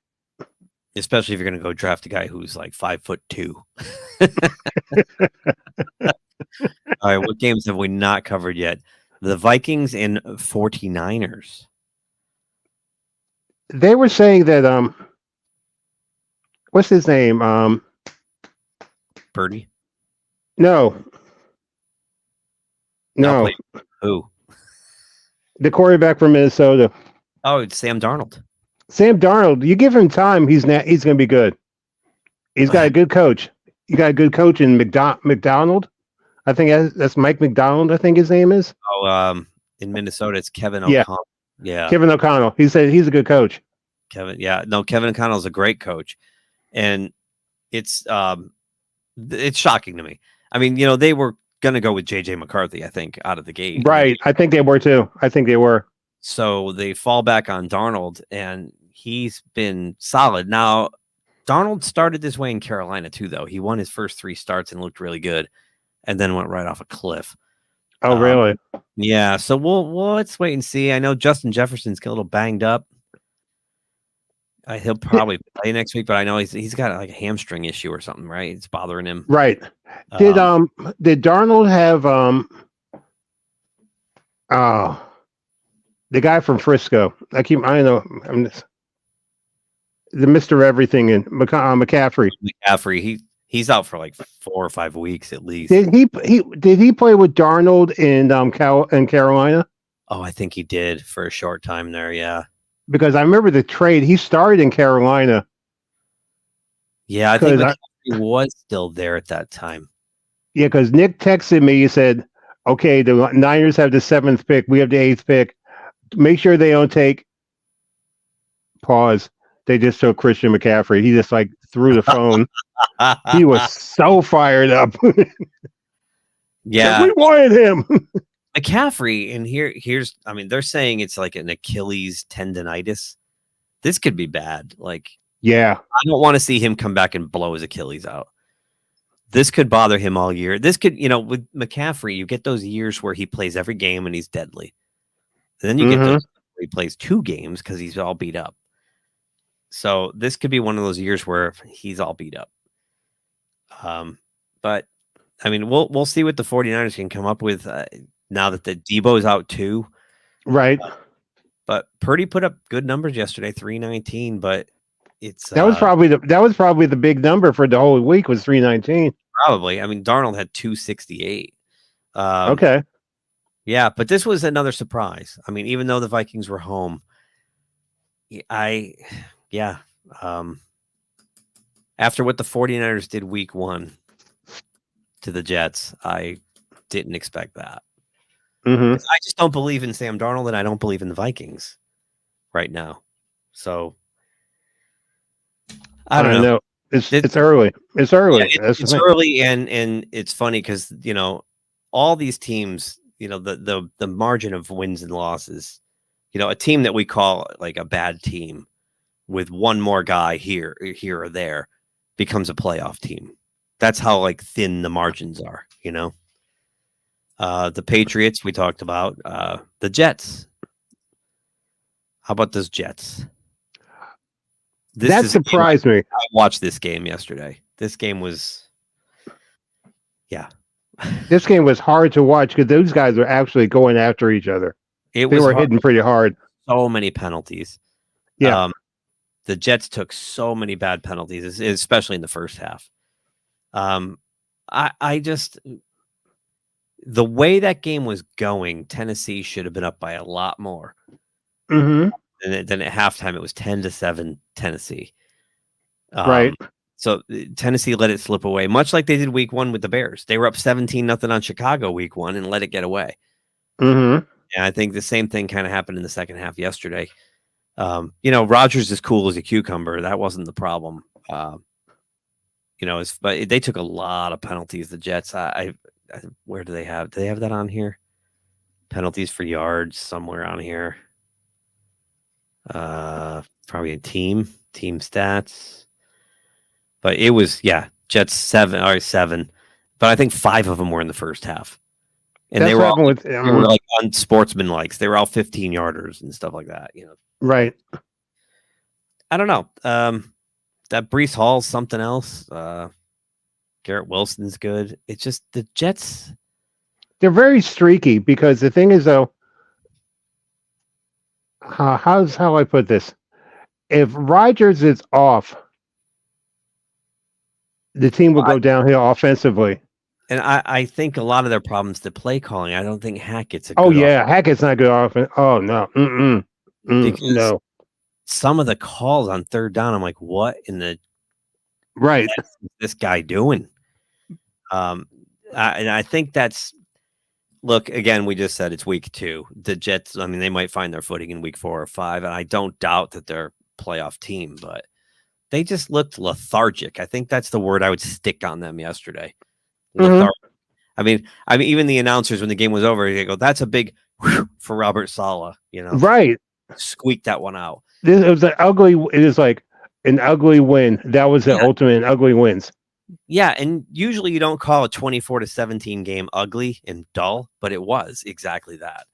Especially if you're going to go draft a guy who's like 5'2". All right. What games have we not covered yet? The Vikings and 49ers. They were saying that, what's his name? Purdy? No. Who? The quarterback from Minnesota. Oh, it's Sam Darnold. Sam Darnold, you give him time, he's going to be good. He's got a good coach. You got a good coach in McDonald. I think that's Mike McDonald. I think his name is. Oh, in Minnesota, it's Kevin O'Connell. Yeah, Kevin O'Connell. He said he's a good coach. Kevin. Yeah, no, Kevin O'Connell is a great coach, and it's shocking to me. I mean, they were going to go with JJ McCarthy, I think, out of the gate. Right. I think they were too. I think they were. So they fall back on Darnold, and he's been solid. Now, Darnold started this way in Carolina too, though. He won his first 3 starts and looked really good, and then went right off a cliff. Oh, really? Yeah. So let's wait and see. I know Justin Jefferson's a little banged up. He'll probably play next week, but I know he's got like a hamstring issue or something, right? It's bothering him. Right. Did Darnold have the guy from Frisco? I know the Mr. Everything in McCaffrey. He's out for like 4 or 5 weeks at least. Did he play with Darnold in Carolina? Oh, I think he did for a short time there. Yeah. Because I remember the trade. He started in Carolina. Yeah, I think he was still there at that time. Yeah, because Nick texted me. He said, "Okay, the Niners have the 7th pick. We have the 8th pick. Make sure they don't take." Pause. They just took Christian McCaffrey. He just like threw the phone. He was so fired up. Yeah, we wanted him. McCaffrey, and here's I mean, they're saying it's like an Achilles tendonitis. This could be bad. Like, yeah, I don't want to see him come back and blow his Achilles out. This could bother him all year. This could, with McCaffrey, you get those years where he plays every game and he's deadly. And then you get those where he plays 2 games because he's all beat up. So this could be one of those years where he's all beat up. But I mean, we'll see what the 49ers can come up with now that the Debo's out too. Right. But Purdy put up good numbers yesterday, 319, but that was probably the big number for the whole week was 319. Probably. I mean, Darnold had 268. Okay. Yeah, but this was another surprise. I mean, even though the Vikings were home, after what the 49ers did week 1 to the Jets, I didn't expect that. I just don't believe in Sam Darnold, and I don't believe in the Vikings right now. So I don't know. It's early. It's early. Yeah, it's early, and it's funny because all these teams, the margin of wins and losses. A team that we call like a bad team with one more guy here or there becomes a playoff team. That's how like thin the margins are. The Patriots we talked about. The Jets. How about those Jets? That surprised me. I watched this game yesterday. This game was, This game was hard to watch because those guys were actually going after each other. They were hitting pretty hard. So many penalties. Yeah. The Jets took so many bad penalties, especially in the first half. I just, the way that game was going, Tennessee should have been up by a lot more. And then at halftime, it was 10-7 Tennessee. Right. So Tennessee let it slip away, much like they did week 1 with the Bears. They were up 17-0 on Chicago week 1 and let it get away. And I think the same thing kind of happened in the second half yesterday. Rodgers is cool as a cucumber. That wasn't the problem. But they took a lot of penalties. The Jets. Where do they have? Do they have that on here? Penalties for yards somewhere on here. Probably a team stats. But it was Jets 7. But I think 5 of them were in the first half. And they were all like unsportsmanlike. They were all 15-yarders and stuff like that, Right. I don't know. That Breece Hall's something else. Garrett Wilson's good. It's just the Jets. They're very streaky because the thing is, though, how I put this? If Rodgers is off, the team will go downhill offensively. And I think a lot of their problems the play calling. I don't think Hackett's a good Hackett's not good offense. Oh no. No. some of the calls on third down, I'm like, what in the right is this guy doing? And I think that's look again. We just said it's week 2. The Jets. I mean, they might find their footing in week 4 or 5, and I don't doubt that they're a playoff team, but they just looked lethargic. I think that's the word I would stick on them yesterday. Lethargic. I mean, even the announcers when the game was over, they go, "That's a big whew for Robert Saleh." You know, right. squeak that one out. It was an ugly. It is like an ugly win. That was the ultimate ugly wins. Yeah, and usually you don't call a 24-17 game ugly and dull, but it was exactly that.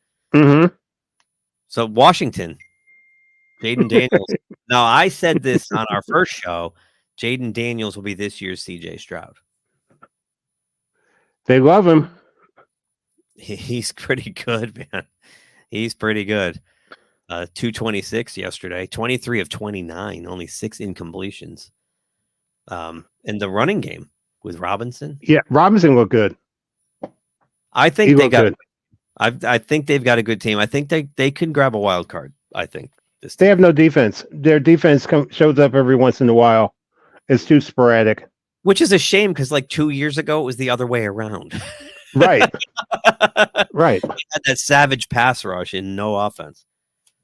So Washington, Jaden Daniels. Now I said this on our first show. Jaden Daniels will be this year's CJ Stroud. They love him. He's pretty good, man. He's pretty good. 226 yesterday, 23 of 29, only 6 incompletions. In the running game with Robinson. Yeah, Robinson looked good. I think they got. I think they've got a good team. I think they can grab a wild card. I think they have no defense. Their defense shows up every once in a while. It's too sporadic, which is a shame because like 2 years ago it was the other way around. Right, right. They had that savage pass rush and no offense.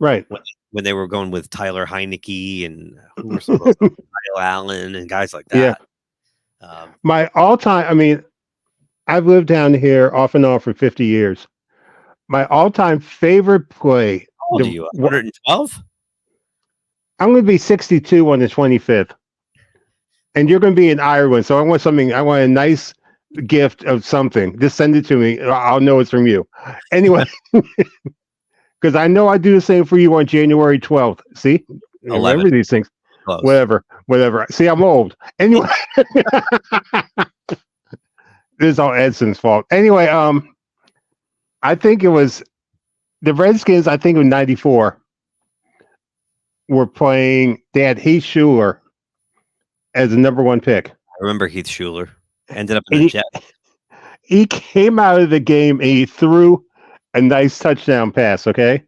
Right. When they were going with Tyler Heineke and who were supposed to Kyle Allen and guys like that. Yeah. My all-time, I mean, I've lived down here off and on for 50 years. My all-time favorite play. How old are you? 112? I'm going to be 62 on the 25th. And you're going to be in Ireland. So I want a nice gift of something. Just send it to me. I'll know it's from you. Anyway. Because I know I do the same for you on January 12th. See? 11. Remember these things. Close. Whatever. See, I'm old. Anyway. This is all Edson's fault. Anyway, I think it was the Redskins, I think in 94, were playing, they had Heath Schuler as the number 1 pick. I remember Heath Schuler. Ended up in the Jets. He came out of the game and he threw a nice touchdown pass, okay?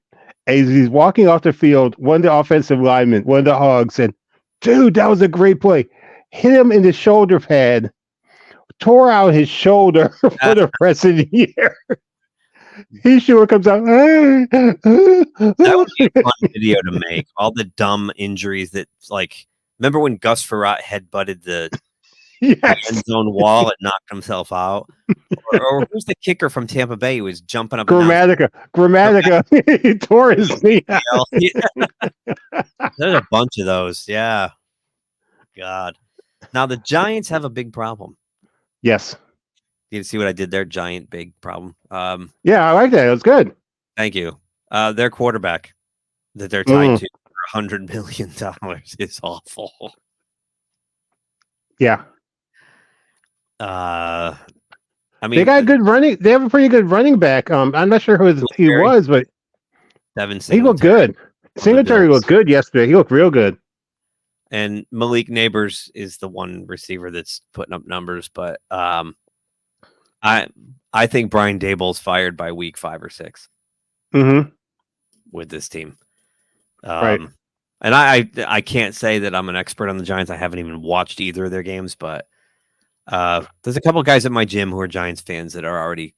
As he's walking off the field, one of the offensive linemen, one of the hogs, said, "Dude, that was a great play." Hit him in the shoulder pad, tore out his shoulder for the rest of the year. He sure comes out. That would be a fun video to make. All the dumb injuries that, like, remember when Gus Frerotte headbutted the end zone wall and knocked himself out? Or who's the kicker from Tampa Bay who was jumping up? Grammatica. He tore his knee out. There's a bunch of those. Yeah. God. Now the Giants have a big problem. Yes. You see what I did there? Giant big problem. Yeah, I like that. It was good. Thank you. Their quarterback that they're tied to for $100 million is awful. Yeah. I mean, they got good running. They have a pretty good running back. I'm not sure who he was, but he looked good. Singletary looked good yesterday. He looked real good. And Malik Neighbors is the one receiver that's putting up numbers, but I think Brian Daboll's fired by week 5 or 6 with this team. Right. And I can't say that I'm an expert on the Giants. I haven't even watched either of their games, but there's a couple guys at my gym who are Giants fans that are already,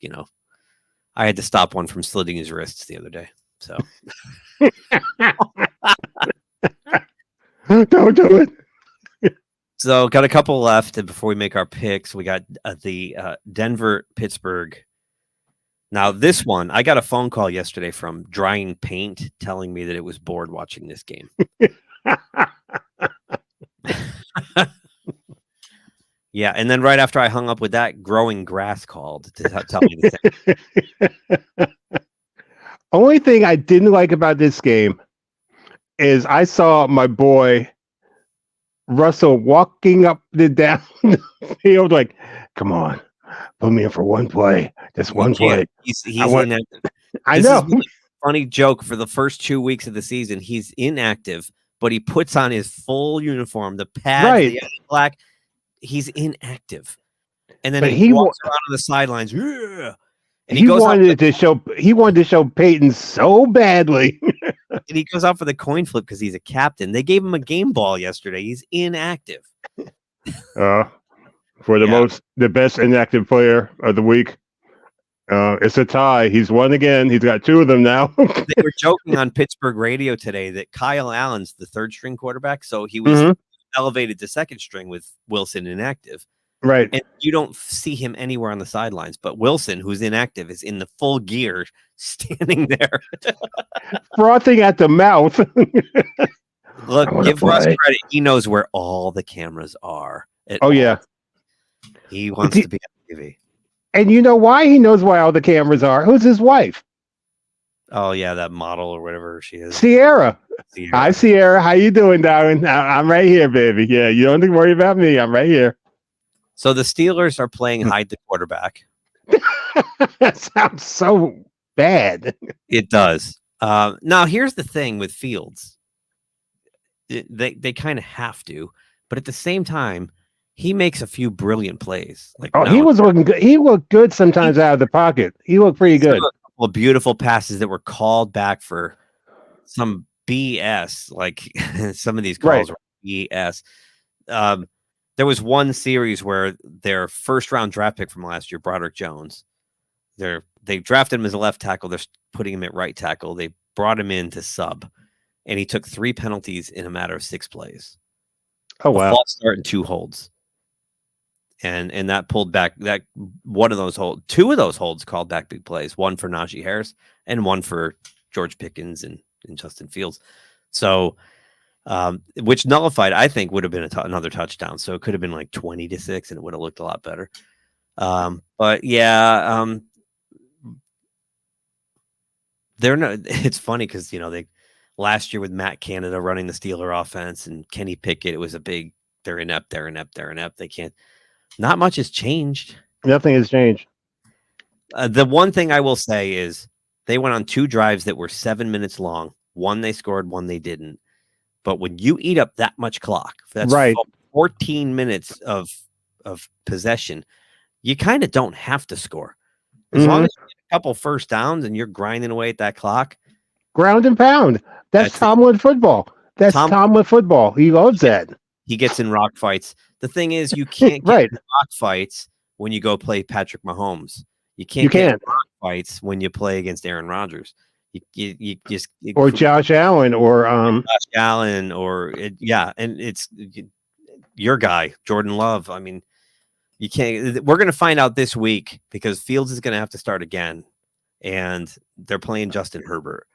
I had to stop one from slitting his wrists the other day. So don't do it. So got a couple left before we make our picks. We got the Denver-Pittsburgh. Now this one, I got a phone call yesterday from Drying Paint telling me that it was bored watching this game. Yeah, and then right after I hung up with that, Growing Grass called to tell me the same. Only thing I didn't like about this game is I saw my boy Russell walking up and down the field like, "Come on, put me in for one play. Just one play." He's inactive. I know. Is really funny joke for the first 2 weeks of the season. He's inactive, but he puts on his full uniform, the pads, the black. He's inactive, and then he walks around on the sidelines. Yeah. And he wanted to show Peyton so badly. And he goes out for the coin flip because he's a captain. They gave him a game ball yesterday. He's inactive. For the best inactive player of the week. It's a tie. He's won again. He's got 2 of them now. They were joking on Pittsburgh radio today that Kyle Allen's the 3rd string quarterback, so he was elevated to 2nd string with Wilson inactive. Right. And you don't see him anywhere on the sidelines, but Wilson, who's inactive, is in the full gear standing there. Frothing at the mouth. Look, give Russ credit. He knows where all the cameras are. Yeah. He wants to be on TV. And you know why he knows why all the cameras are? Who's his wife? Oh, yeah, that model or whatever she is. Sierra. Hi, Sierra. How you doing, darling? I'm right here, baby. Yeah, you don't have to worry about me. I'm right here. So the Steelers are playing hide the quarterback. That sounds so bad. It does. Now, here's the thing with Fields. They kind of have to, but at the same time, he makes a few brilliant plays. He was looking good. He looked good sometimes out of the pocket. He looked pretty good. A couple of beautiful passes that were called back for some BS. Like some of these calls were BS. There was one series where their 1st round draft pick from last year, Broderick Jones, they drafted him as a left tackle. They're putting him at right tackle. They brought him in to sub, and he took 3 penalties in a matter of 6 plays. Oh, wow. A false start and 2 holds. And that pulled back that one of those holds, 2 of those holds called back big plays, one for Najee Harris and one for George Pickens and Justin Fields. So, which nullified, I think, would have been another touchdown. So it could have been like 20-6 and it would have looked a lot better. But yeah, they're not, it's funny because, they last year with Matt Canada running the Steeler offense and Kenny Pickett, it was a big, they're inept. They can't. Not much has changed. Nothing has changed. The one thing I will say is they went on 2 drives that were 7 minutes long. One they scored, one they didn't. But when you eat up that much clock, that's 14 minutes of possession, you kind of don't have to score. As long as you get a couple first downs and you're grinding away at that clock. Ground and pound. That's Tomlin football. That's Tomlin football. He loves that. He gets in rock fights. The thing is, you can't get in rock fights when you go play Patrick Mahomes. You can't get in rock fights when you play against Aaron Rodgers. You just or Josh Allen or and it's your guy Jordan Love. I mean, you can't. We're going to find out this week because Fields is going to have to start again, and they're playing Justin Herbert.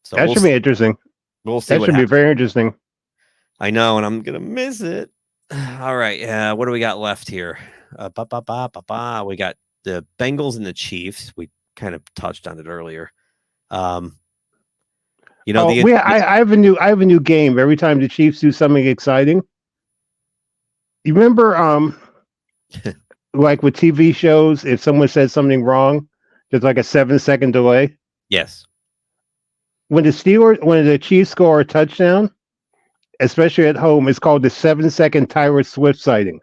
So that should be interesting. We'll see. That should be very interesting. I know, and I'm gonna miss it. All right, what do we got left here? We got the Bengals and the Chiefs. We kind of touched on it earlier. I have a new game every time the Chiefs do something exciting. You remember, like with TV shows, if someone says something wrong, there's like a 7-second delay. Yes. When the Chiefs score a touchdown, especially at home, it's called the 7-second Tyler Swift sighting.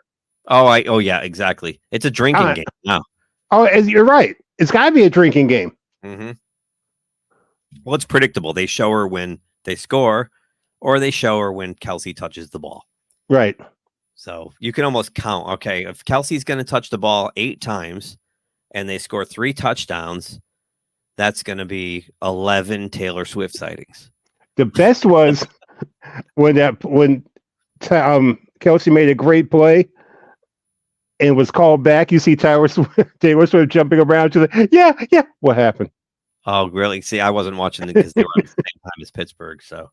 Oh yeah, exactly. It's a drinking game now. Oh, you're right. It's got to be a drinking game. Mm-hmm. Well, it's predictable. They show her when they score, or they show her when Kelsey touches the ball. Right. So you can almost count. Okay, if Kelsey's going to touch the ball 8 times, and they score 3 touchdowns, that's going to be 11 Taylor Swift sightings. The best was when Kelsey made a great play and was called back. You see Taylor Swift jumping around to the yeah. What happened? Oh, really? See, I wasn't watching it because they were at the same time as Pittsburgh. So,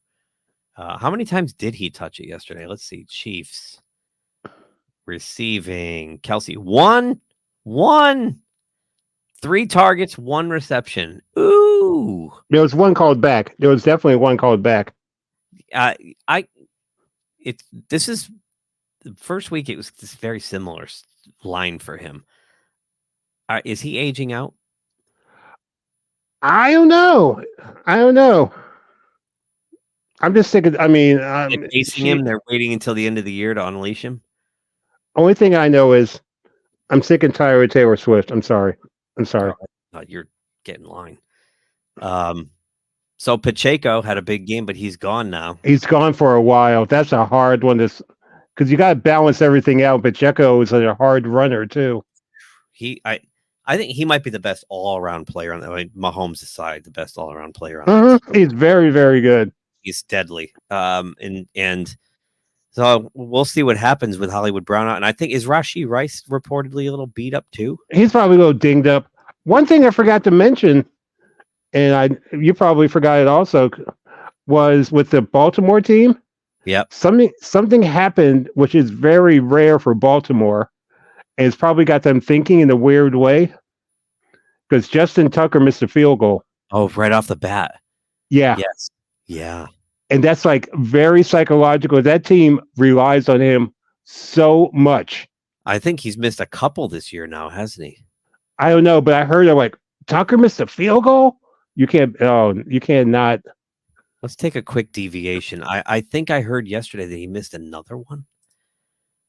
how many times did he touch it yesterday? Let's see. Chiefs receiving Kelsey 1. 3 targets, 1 reception. Ooh. There was one called back. There was definitely one called back. This is the first week. It was this very similar line for him. Is he aging out? I don't know. I'm just thinking. They're chasing him. They're waiting until the end of the year to unleash him. Only thing I know is I'm sick and tired of Taylor Swift. I'm sorry. You're getting in line. So Pacheco had a big game, but he's gone now. He's gone for a while. That's a hard one to, because you got to balance everything out. Pacheco is a hard runner too. I think he might be the best all-around player on Mahomes' side, the best all-around player on that team. He's very, very good. He's deadly. And so we'll see what happens with Hollywood Brown out. And I think, is Rashee Rice reportedly a little beat up too? He's probably a little dinged up. One thing I forgot to mention, and you probably forgot it also, was with the Baltimore team. Yep. Something happened, which is very rare for Baltimore. And it's probably got them thinking in a weird way, because Justin Tucker missed a field goal. Oh, right off the bat. Yeah. Yes. Yeah. And that's like very psychological. That team relies on him so much. I think he's missed a couple this year now, hasn't he? I don't know, but I heard they're like, Tucker missed a field goal? You cannot. Let's take a quick deviation. I think I heard yesterday that he missed another one.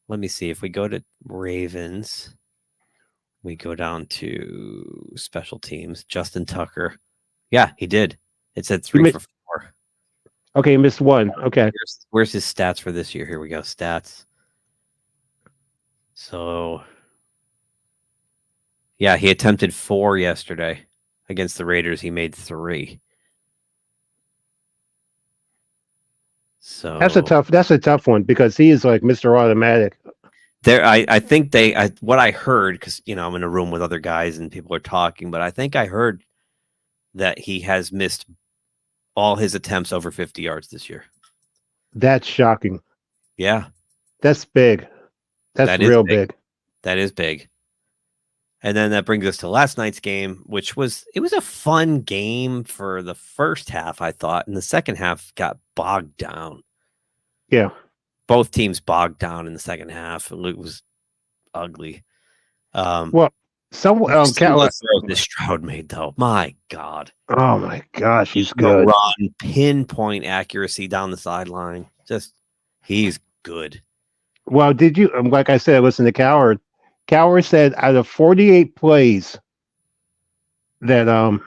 Let me see. If we go to Ravens, we go down to special teams. Justin Tucker. Yeah, he did. It said 3 for 4. Okay, he missed one. Okay. Where's his stats for this year? Here we go. Stats. So, yeah, he attempted 4 yesterday against the Raiders. He made 3. So that's a tough one, because he is like Mr. Automatic. I think what I heard, because I'm in a room with other guys and people are talking, but I think I heard that he has missed all his attempts over 50 yards this year. That's shocking. Yeah. That's big. That's real big. That is big. And then that brings us to last night's game, which was a fun game for the first half, I thought, and the second half got bogged down. Yeah. Both teams bogged down in the second half. It was ugly. Well, this Stroud made, though. My God. Oh my gosh, he's good. Run, pinpoint accuracy down the sideline. He's good. Well, did you? Like I said, listen to Coward. Coward said out of 48 plays that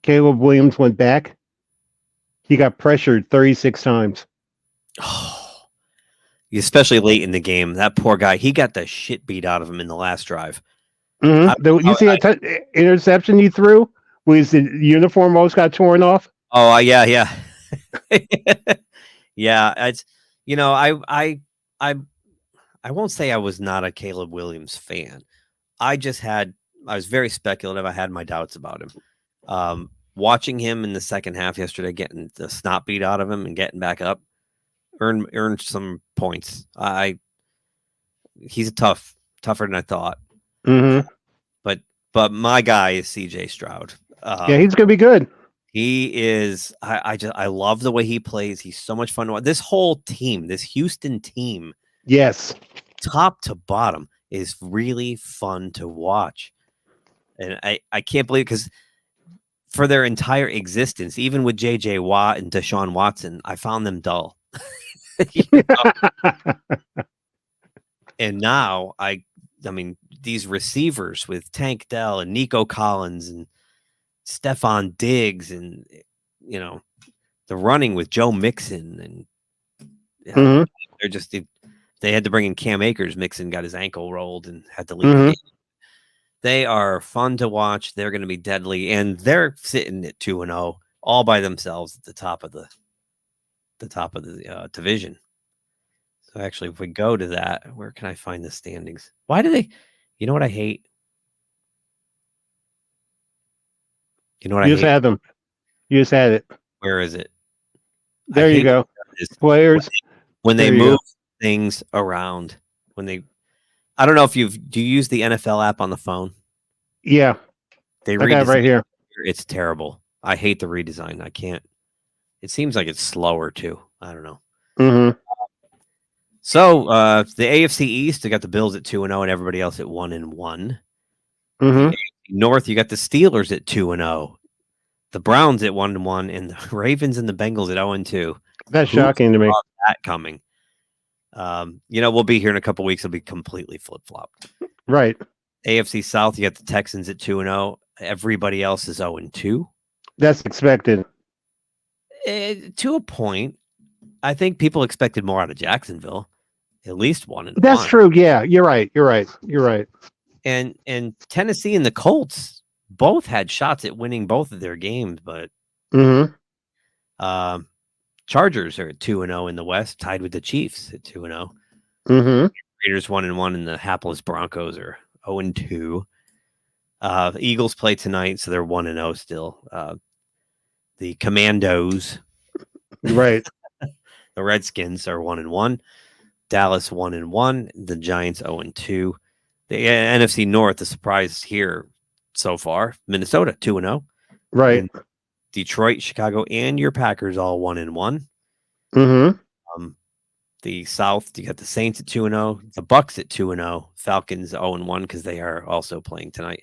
Caleb Williams went back, he got pressured 36 times. Oh, especially late in the game. That poor guy, he got the shit beat out of him in the last drive. Mm-hmm. You see that interception he threw? Was the uniform almost got torn off? Oh, yeah. Yeah. It's, I won't say I was not a Caleb Williams fan. I was very speculative. I had my doubts about him. Watching him in the second half yesterday, getting the snot beat out of him and getting back up, earned some points. He's tougher than I thought. Mm-hmm. But my guy is CJ Stroud. Yeah, he's gonna be good. He is. I love the way he plays. He's so much fun to watch. This whole team, this Houston team, yes, top to bottom, is really fun to watch. And I can't believe, because for their entire existence, even with J.J. Watt and Deshaun Watson, I found them dull. And now I mean, these receivers with Tank Dell and Nico Collins and Stephon Diggs, and the running with Joe Mixon, and they're just they had to bring in Cam Akers. Mixon got his ankle rolled and had to leave the game. They are fun to watch. They're going to be deadly, and they're sitting at 2-0 all by themselves at the top of the division. So actually, if we go to that, where can I find the standings? Why do they? You know what I hate? You know what you I just hate? had them. You just had it. Where is it? There you go. Players. When they move things around, I don't know if do you use the NFL app on the phone? Yeah. I got it right here. It's terrible. I hate the redesign. I can't. It seems like it's slower too. I don't know. Mm-hmm. So the AFC East, they got the Bills at 2-0 and everybody else at 1-1. Mm-hmm. North, you got the Steelers at 2-0, the Browns at 1-1, and the Ravens and the Bengals at 0-2. That's shocking to me. That coming. We'll be here in a couple weeks. It'll be completely flip-flopped. Right. AFC South, you got the Texans at 2-0. Everybody else is 0-2. That's expected. To a point. I think people expected more out of Jacksonville. At least 1-1. That's true. Yeah, you're right. You're right. You're right. And Tennessee and the Colts both had shots at winning both of their games, but Chargers are at 2-0 in the West, tied with the Chiefs at 2-0. Raiders 1-1, and the hapless Broncos are 0-2. Eagles play tonight, so they're 1-0 still. The Commandos, Right. the Redskins are 1-1. Dallas 1-1. The Giants 0-2. The NFC North, the surprise here so far, Minnesota 2-0. Right. And Detroit, Chicago, and your Packers all 1-1. The South, you got the Saints at 2-0, the Bucks at 2-0, Falcons 0-1 because they are also playing tonight.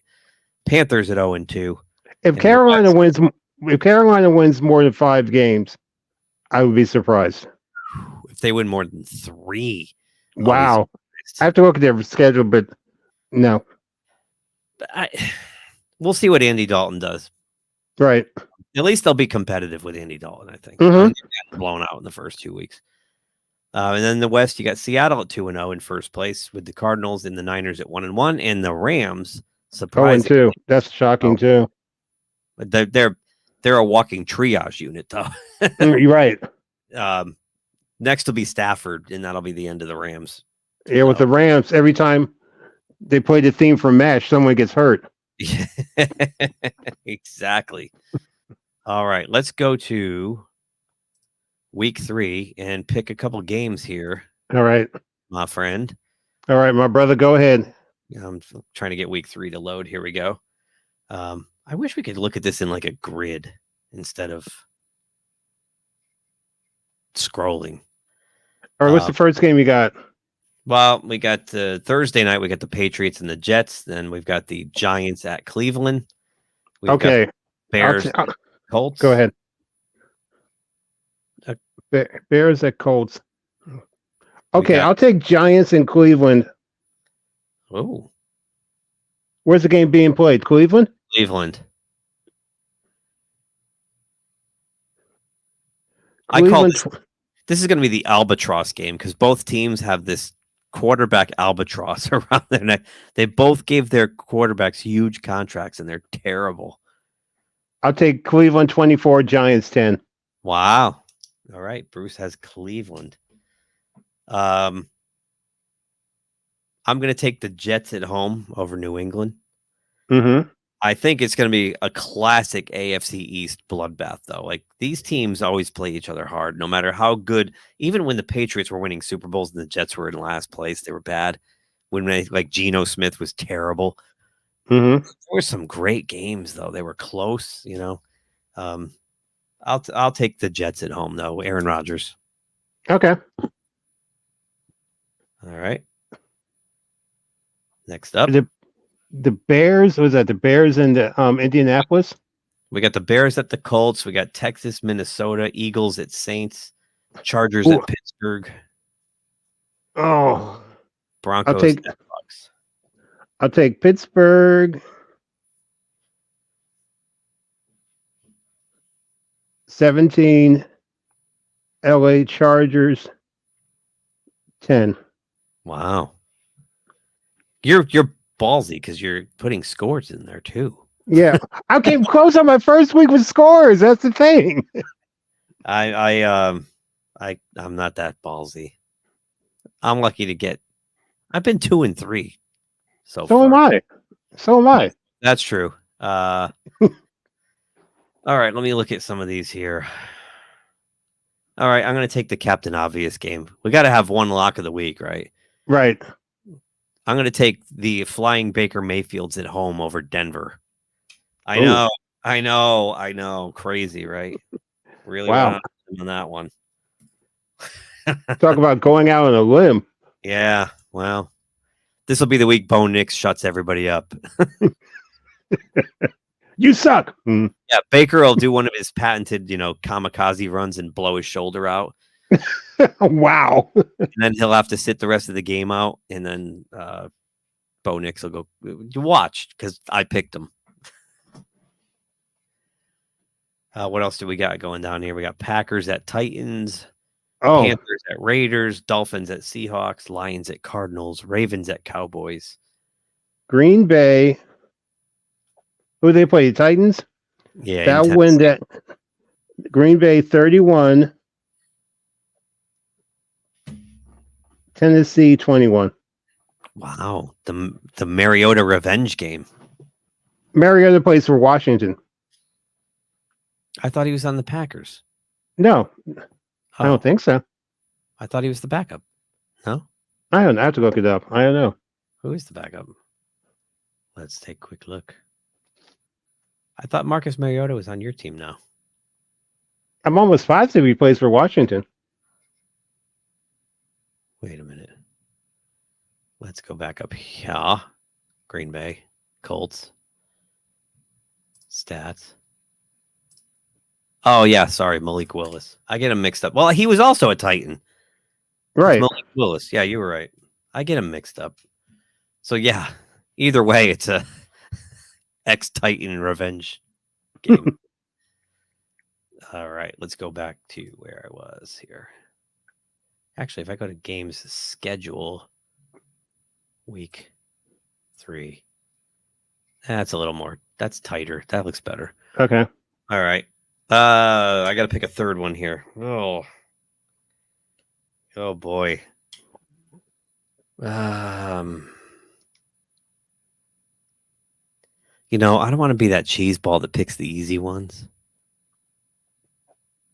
Panthers at 0-2. If Carolina wins more than 5 games, I would be surprised. If they win more than 3. Wow. I have to look at their schedule, but no. We'll see what Andy Dalton does. Right. At least they'll be competitive with Andy Dalton, I think. Blown out in the first 2 weeks. And then the West, you got Seattle at 2-0 in first place with the Cardinals and the Niners at 1-1, and the Rams surprising 0-2. That's shocking too. They're a walking triage unit, though. You're right. Next will be Stafford, and that'll be the end of the Rams. Yeah, with the Rams, every time they play the theme for MASH, someone gets hurt. Exactly. All right, let's go to week 3 and pick a couple games here. All right, my friend. All right, my brother, go ahead. I'm trying to get week 3 to load. Here we go. I wish we could look at this in like a grid instead of scrolling. All right, what's the first game you got? Well, we got Thursday night. We got the Patriots and the Jets. Then we've got the Giants at Cleveland. We've got Bears, Colts. Go ahead. Bears at Colts. Okay, I'll take Giants in Cleveland. Oh, where's the game being played? Cleveland. Cleveland. I call this is going to be the albatross game because both teams have this quarterback albatross around their neck. They both gave their quarterbacks huge contracts, and they're terrible. I'll take Cleveland 24, Giants 10. Wow. All right. Bruce has Cleveland. I'm going to take the Jets at home over New England. I think it's going to be a classic AFC East bloodbath, though. Like, these teams always play each other hard, no matter how good. Even when the Patriots were winning Super Bowls and the Jets were in last place, they were bad. When Geno Smith was terrible. There were some great games, though. They were close, you know. I'll take the Jets at home, though. Aaron Rodgers. Okay. All right. Next up. The Bears, was that the Bears in Indianapolis? We got the Bears at the Colts. We got Texas, Minnesota, Eagles at Saints, Chargers at Pittsburgh. Oh, Broncos at Bucks. I'll take Pittsburgh 17, LA Chargers 10. Wow. You're ballsy because you're putting scores in there too. Yeah, I came close on my first week with scores. That's the thing. I'm not that ballsy. I'm lucky to get. I've been 2-3 so far. So am I. That's true. All right, let me look at some of these here. All right, I'm going to take the Captain Obvious game. We got to have one lock of the week, right? Right. I'm going to take the Flying Baker Mayfields at home over Denver. I know. Crazy, right? Really wow. On that one. Talk about going out on a limb. Yeah, well, this will be the week Bo Nix shuts everybody up. You suck. Yeah, Baker will do one of his patented, kamikaze runs and blow his shoulder out. Wow. And then he'll have to sit the rest of the game out, and then Bo Nix will go, you watched, because I picked him. What else do we got going down here? We got Packers at Titans, Oh, Panthers at Raiders, Dolphins at Seahawks, Lions at Cardinals, Ravens at Cowboys. Green Bay. Who they play? The Titans? Yeah. That win that Green Bay 31. Tennessee 21. Wow. The Mariota revenge game. Mariota plays for Washington. I thought he was on the Packers. No, I don't think so. I thought he was the backup. No? I don't know. I have to look it up. I don't know. Who is the backup? Let's take a quick look. I thought Marcus Mariota was on your team now. I'm almost positive he plays for Washington. Wait a minute. Let's go back up here. Green Bay, Colts, stats. Oh, yeah. Sorry, Malik Willis. I get him mixed up. Well, he was also a Titan. Right. Malik Willis. Yeah, you were right. I get him mixed up. So, yeah. Either way, it's a ex-Titan revenge game. All right. Let's go back to where I was here. Actually, if I go to games schedule, week 3. That's a little more. That's tighter. That looks better. Okay. All right. I got to pick a third one here. Oh boy. You know, I don't want to be that cheese ball that picks the easy ones.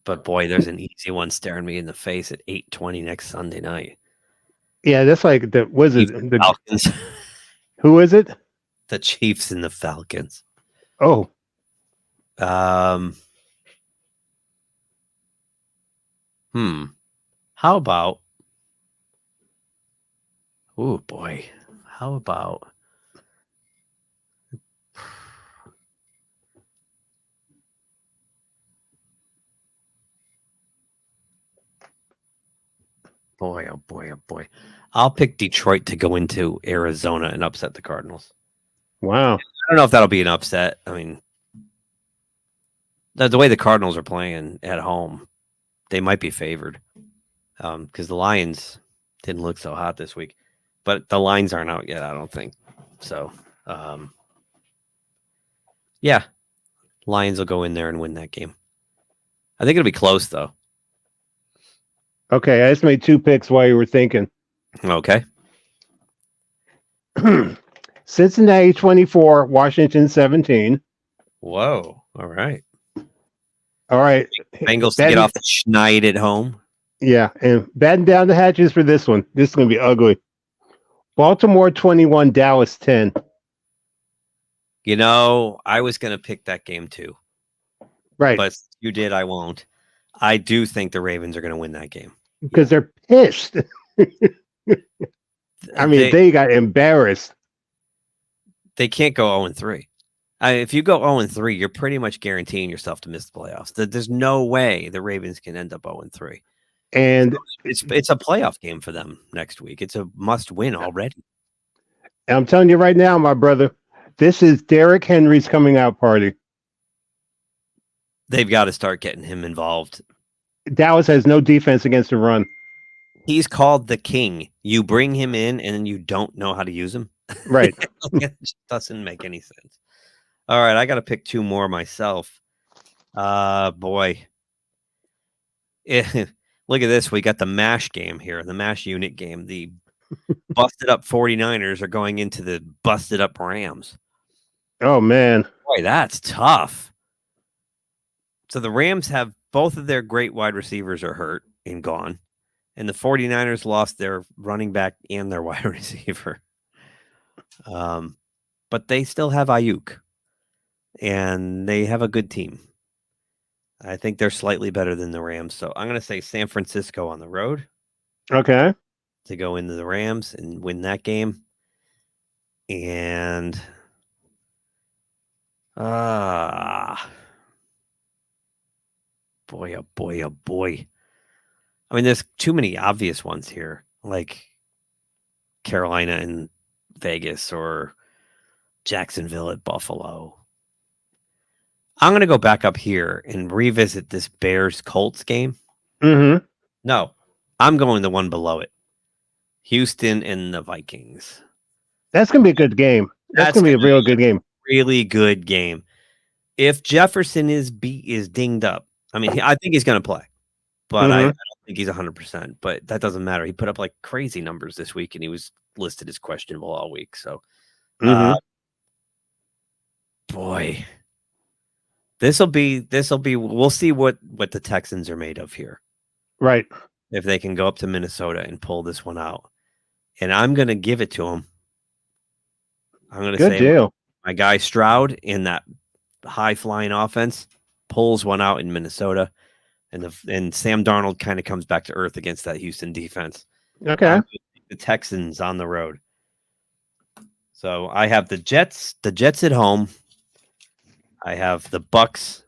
But boy, there's an easy one staring me in the face at 8:20 next Sunday night. Yeah, that's like the Wizards. The Falcons. Who is it? The Chiefs and the Falcons. Oh. How about? Oh boy. How about? Boy, oh boy, oh boy. I'll pick Detroit to go into Arizona and upset the Cardinals. Wow. I don't know if that'll be an upset. I mean, the way the Cardinals are playing at home, they might be favored because the Lions didn't look so hot this week. But the lines aren't out yet, I don't think. So, yeah, Lions will go in there and win that game. I think it'll be close, though. Okay, I just made 2 picks while you were thinking. Okay. Cincinnati 24, Washington 17. Whoa. All right. All right. Bengals to get off the schneid at home. Yeah, and batten down the hatches for this one. This is going to be ugly. Baltimore 21, Dallas 10. You know, I was going to pick that game too. Right. But you did, I won't. I do think the Ravens are going to win that game. Because they're pissed. I mean, they got embarrassed. They can't go 0-3. If you go 0-3, you're pretty much guaranteeing yourself to miss the playoffs. There's no way the Ravens can end up 0-3. And it's a playoff game for them next week. It's a must-win already. And I'm telling you right now, my brother, this is Derrick Henry's coming out party. They've got to start getting him involved. Dallas has no defense against the run. He's called the king. You bring him in and then you don't know how to use him. Right. It just doesn't make any sense. All right, I got to pick 2 more myself. Boy. Look at this. We got the MASH game here, the MASH unit game. The busted up 49ers are going into the busted up Rams. Oh, man. Boy, that's tough. So the Rams have both of their great wide receivers are hurt and gone. And the 49ers lost their running back and their wide receiver. But they still have Ayuk. And they have a good team. I think they're slightly better than the Rams. So I'm going to say San Francisco on the road. Okay. To go into the Rams and win that game. And boy, oh boy, oh boy. I mean, there's too many obvious ones here, like Carolina and Vegas or Jacksonville at Buffalo. I'm going to go back up here and revisit this Bears-Colts game. Mm-hmm. No, I'm going the one below it. Houston and the Vikings. That's going to be a good game. That's going to be a real good game. Really good game. If Jefferson is dinged up, I mean, I think he's going to play, but I don't think he's 100%. But that doesn't matter. He put up like crazy numbers this week, and he was listed as questionable all week. So, boy, this'll be. We'll see what the Texans are made of here. Right. If they can go up to Minnesota and pull this one out, and I'm going to give it to them. I'm going to say deal. My guy Stroud in that high-flying offense pulls one out in Minnesota, and Sam Darnold kind of comes back to earth against that Houston defense. Okay. The Texans on the road. So I have the Jets at home. I have the Bucks.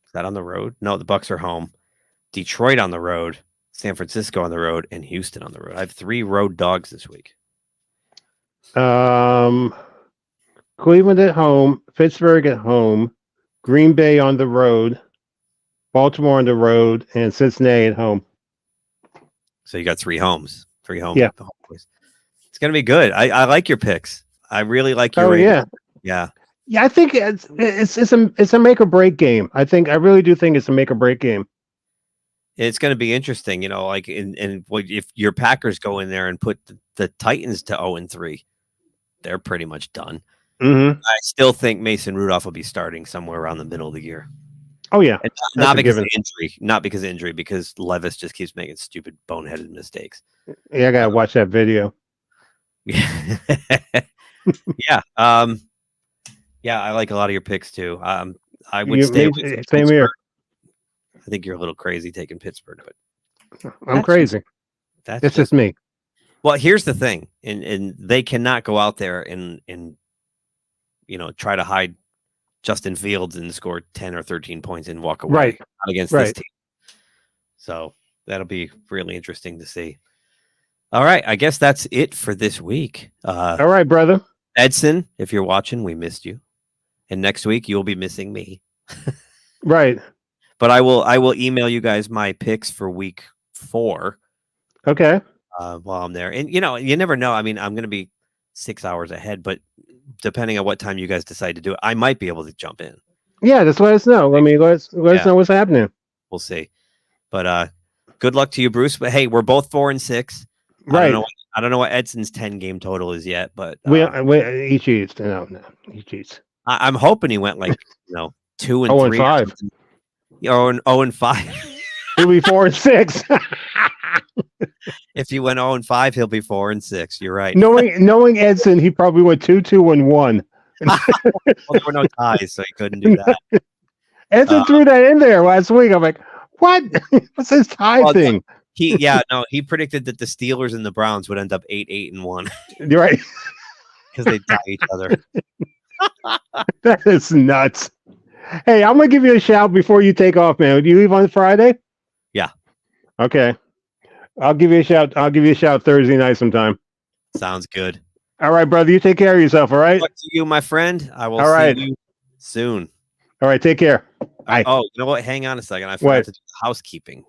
Is that on the road? No, the Bucks are home. Detroit on the road, San Francisco on the road, and Houston on the road. I have 3 road dogs this week. Cleveland at home, Pittsburgh at home, Green Bay on the road, Baltimore on the road, and Cincinnati at home. So you got 3 homes. 3 homes. Yeah. It's going to be good. I like your picks. I really like your rating. Yeah. Yeah, I think it's a make or break game. I really do think it's a make or break game. It's going to be interesting, like if your Packers go in there and put the Titans to 0-3, they're pretty much done. Mm-hmm. I still think Mason Rudolph will be starting somewhere around the middle of the year. Oh yeah, not because of injury, because Levis just keeps making stupid boneheaded mistakes. Yeah, I gotta watch that video. Yeah, yeah, I like a lot of your picks too. I would stay with same here. I think you're a little crazy taking Pittsburgh, but I'm crazy. That's just me. Well, here's the thing, and they cannot go out there and try to hide Justin Fields and score 10 or 13 points and walk away against this team. So that'll be really interesting to see. All right, I guess that's it for this week. All right, brother. Edson, if you're watching, we missed you. And next week you'll be missing me. Right. But I will email you guys my picks for week 4. Okay. While I'm there. And you never know. I mean, I'm going to be 6 hours ahead, but depending on what time you guys decide to do it, I might be able to jump in. Yeah, just let us know. I mean, let us know what's happening. We'll see. But good luck to you, Bruce. But hey, we're both 4-6. Right. I don't know what Edson's 10 game total is yet, but he cheats. No, he cheats. I'm hoping he went like 2 and 3. 5. Or 0-5. He'll be 4-6. If he went 0-5, he'll be 4-6. You're right. Knowing Edson, he probably went 2-1. Well, there were no ties, so he couldn't do that. Edson threw that in there last week. I'm like, what? What's this tie thing? He predicted that the Steelers and the Browns would end up 8-1. You're right. Because they tie each other. That is nuts. Hey, I'm gonna give you a shout before you take off, man. Do you leave on Friday? Yeah. Okay. I'll give you a shout Thursday night sometime. Sounds good. All right, brother. You take care of yourself, all right? Good luck to you, my friend. I will see you soon. All right, take care. Bye. Oh, you know what? Hang on a second. I forgot to do housekeeping.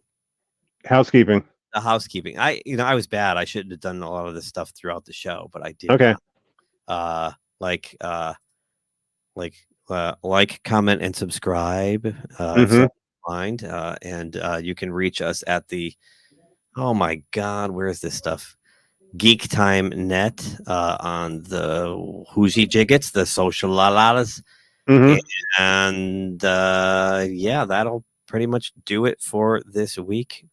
Housekeeping. The housekeeping. I was bad. I shouldn't have done a lot of this stuff throughout the show, but I did. Okay. Like, comment, and subscribe. And you can reach us at the. Oh my God, where is this stuff? GeekTime Net on the Hoosie Jiggets, the social lalalas. And that'll pretty much do it for this week.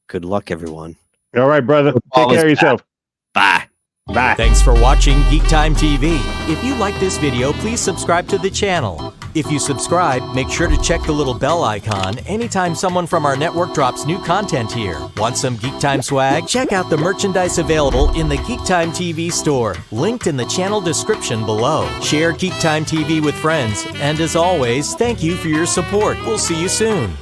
Good luck, everyone. All right, brother. Take care of yourself. Bye. Bye. Thanks for watching GeekTime TV. If you like this video, please subscribe to the channel. If you subscribe, make sure to check the little bell icon anytime someone from our network drops new content here. Want some GeekTime swag? Check out the merchandise available in the GeekTime TV store, linked in the channel description below. Share GeekTime TV with friends, and as always, thank you for your support. We'll see you soon.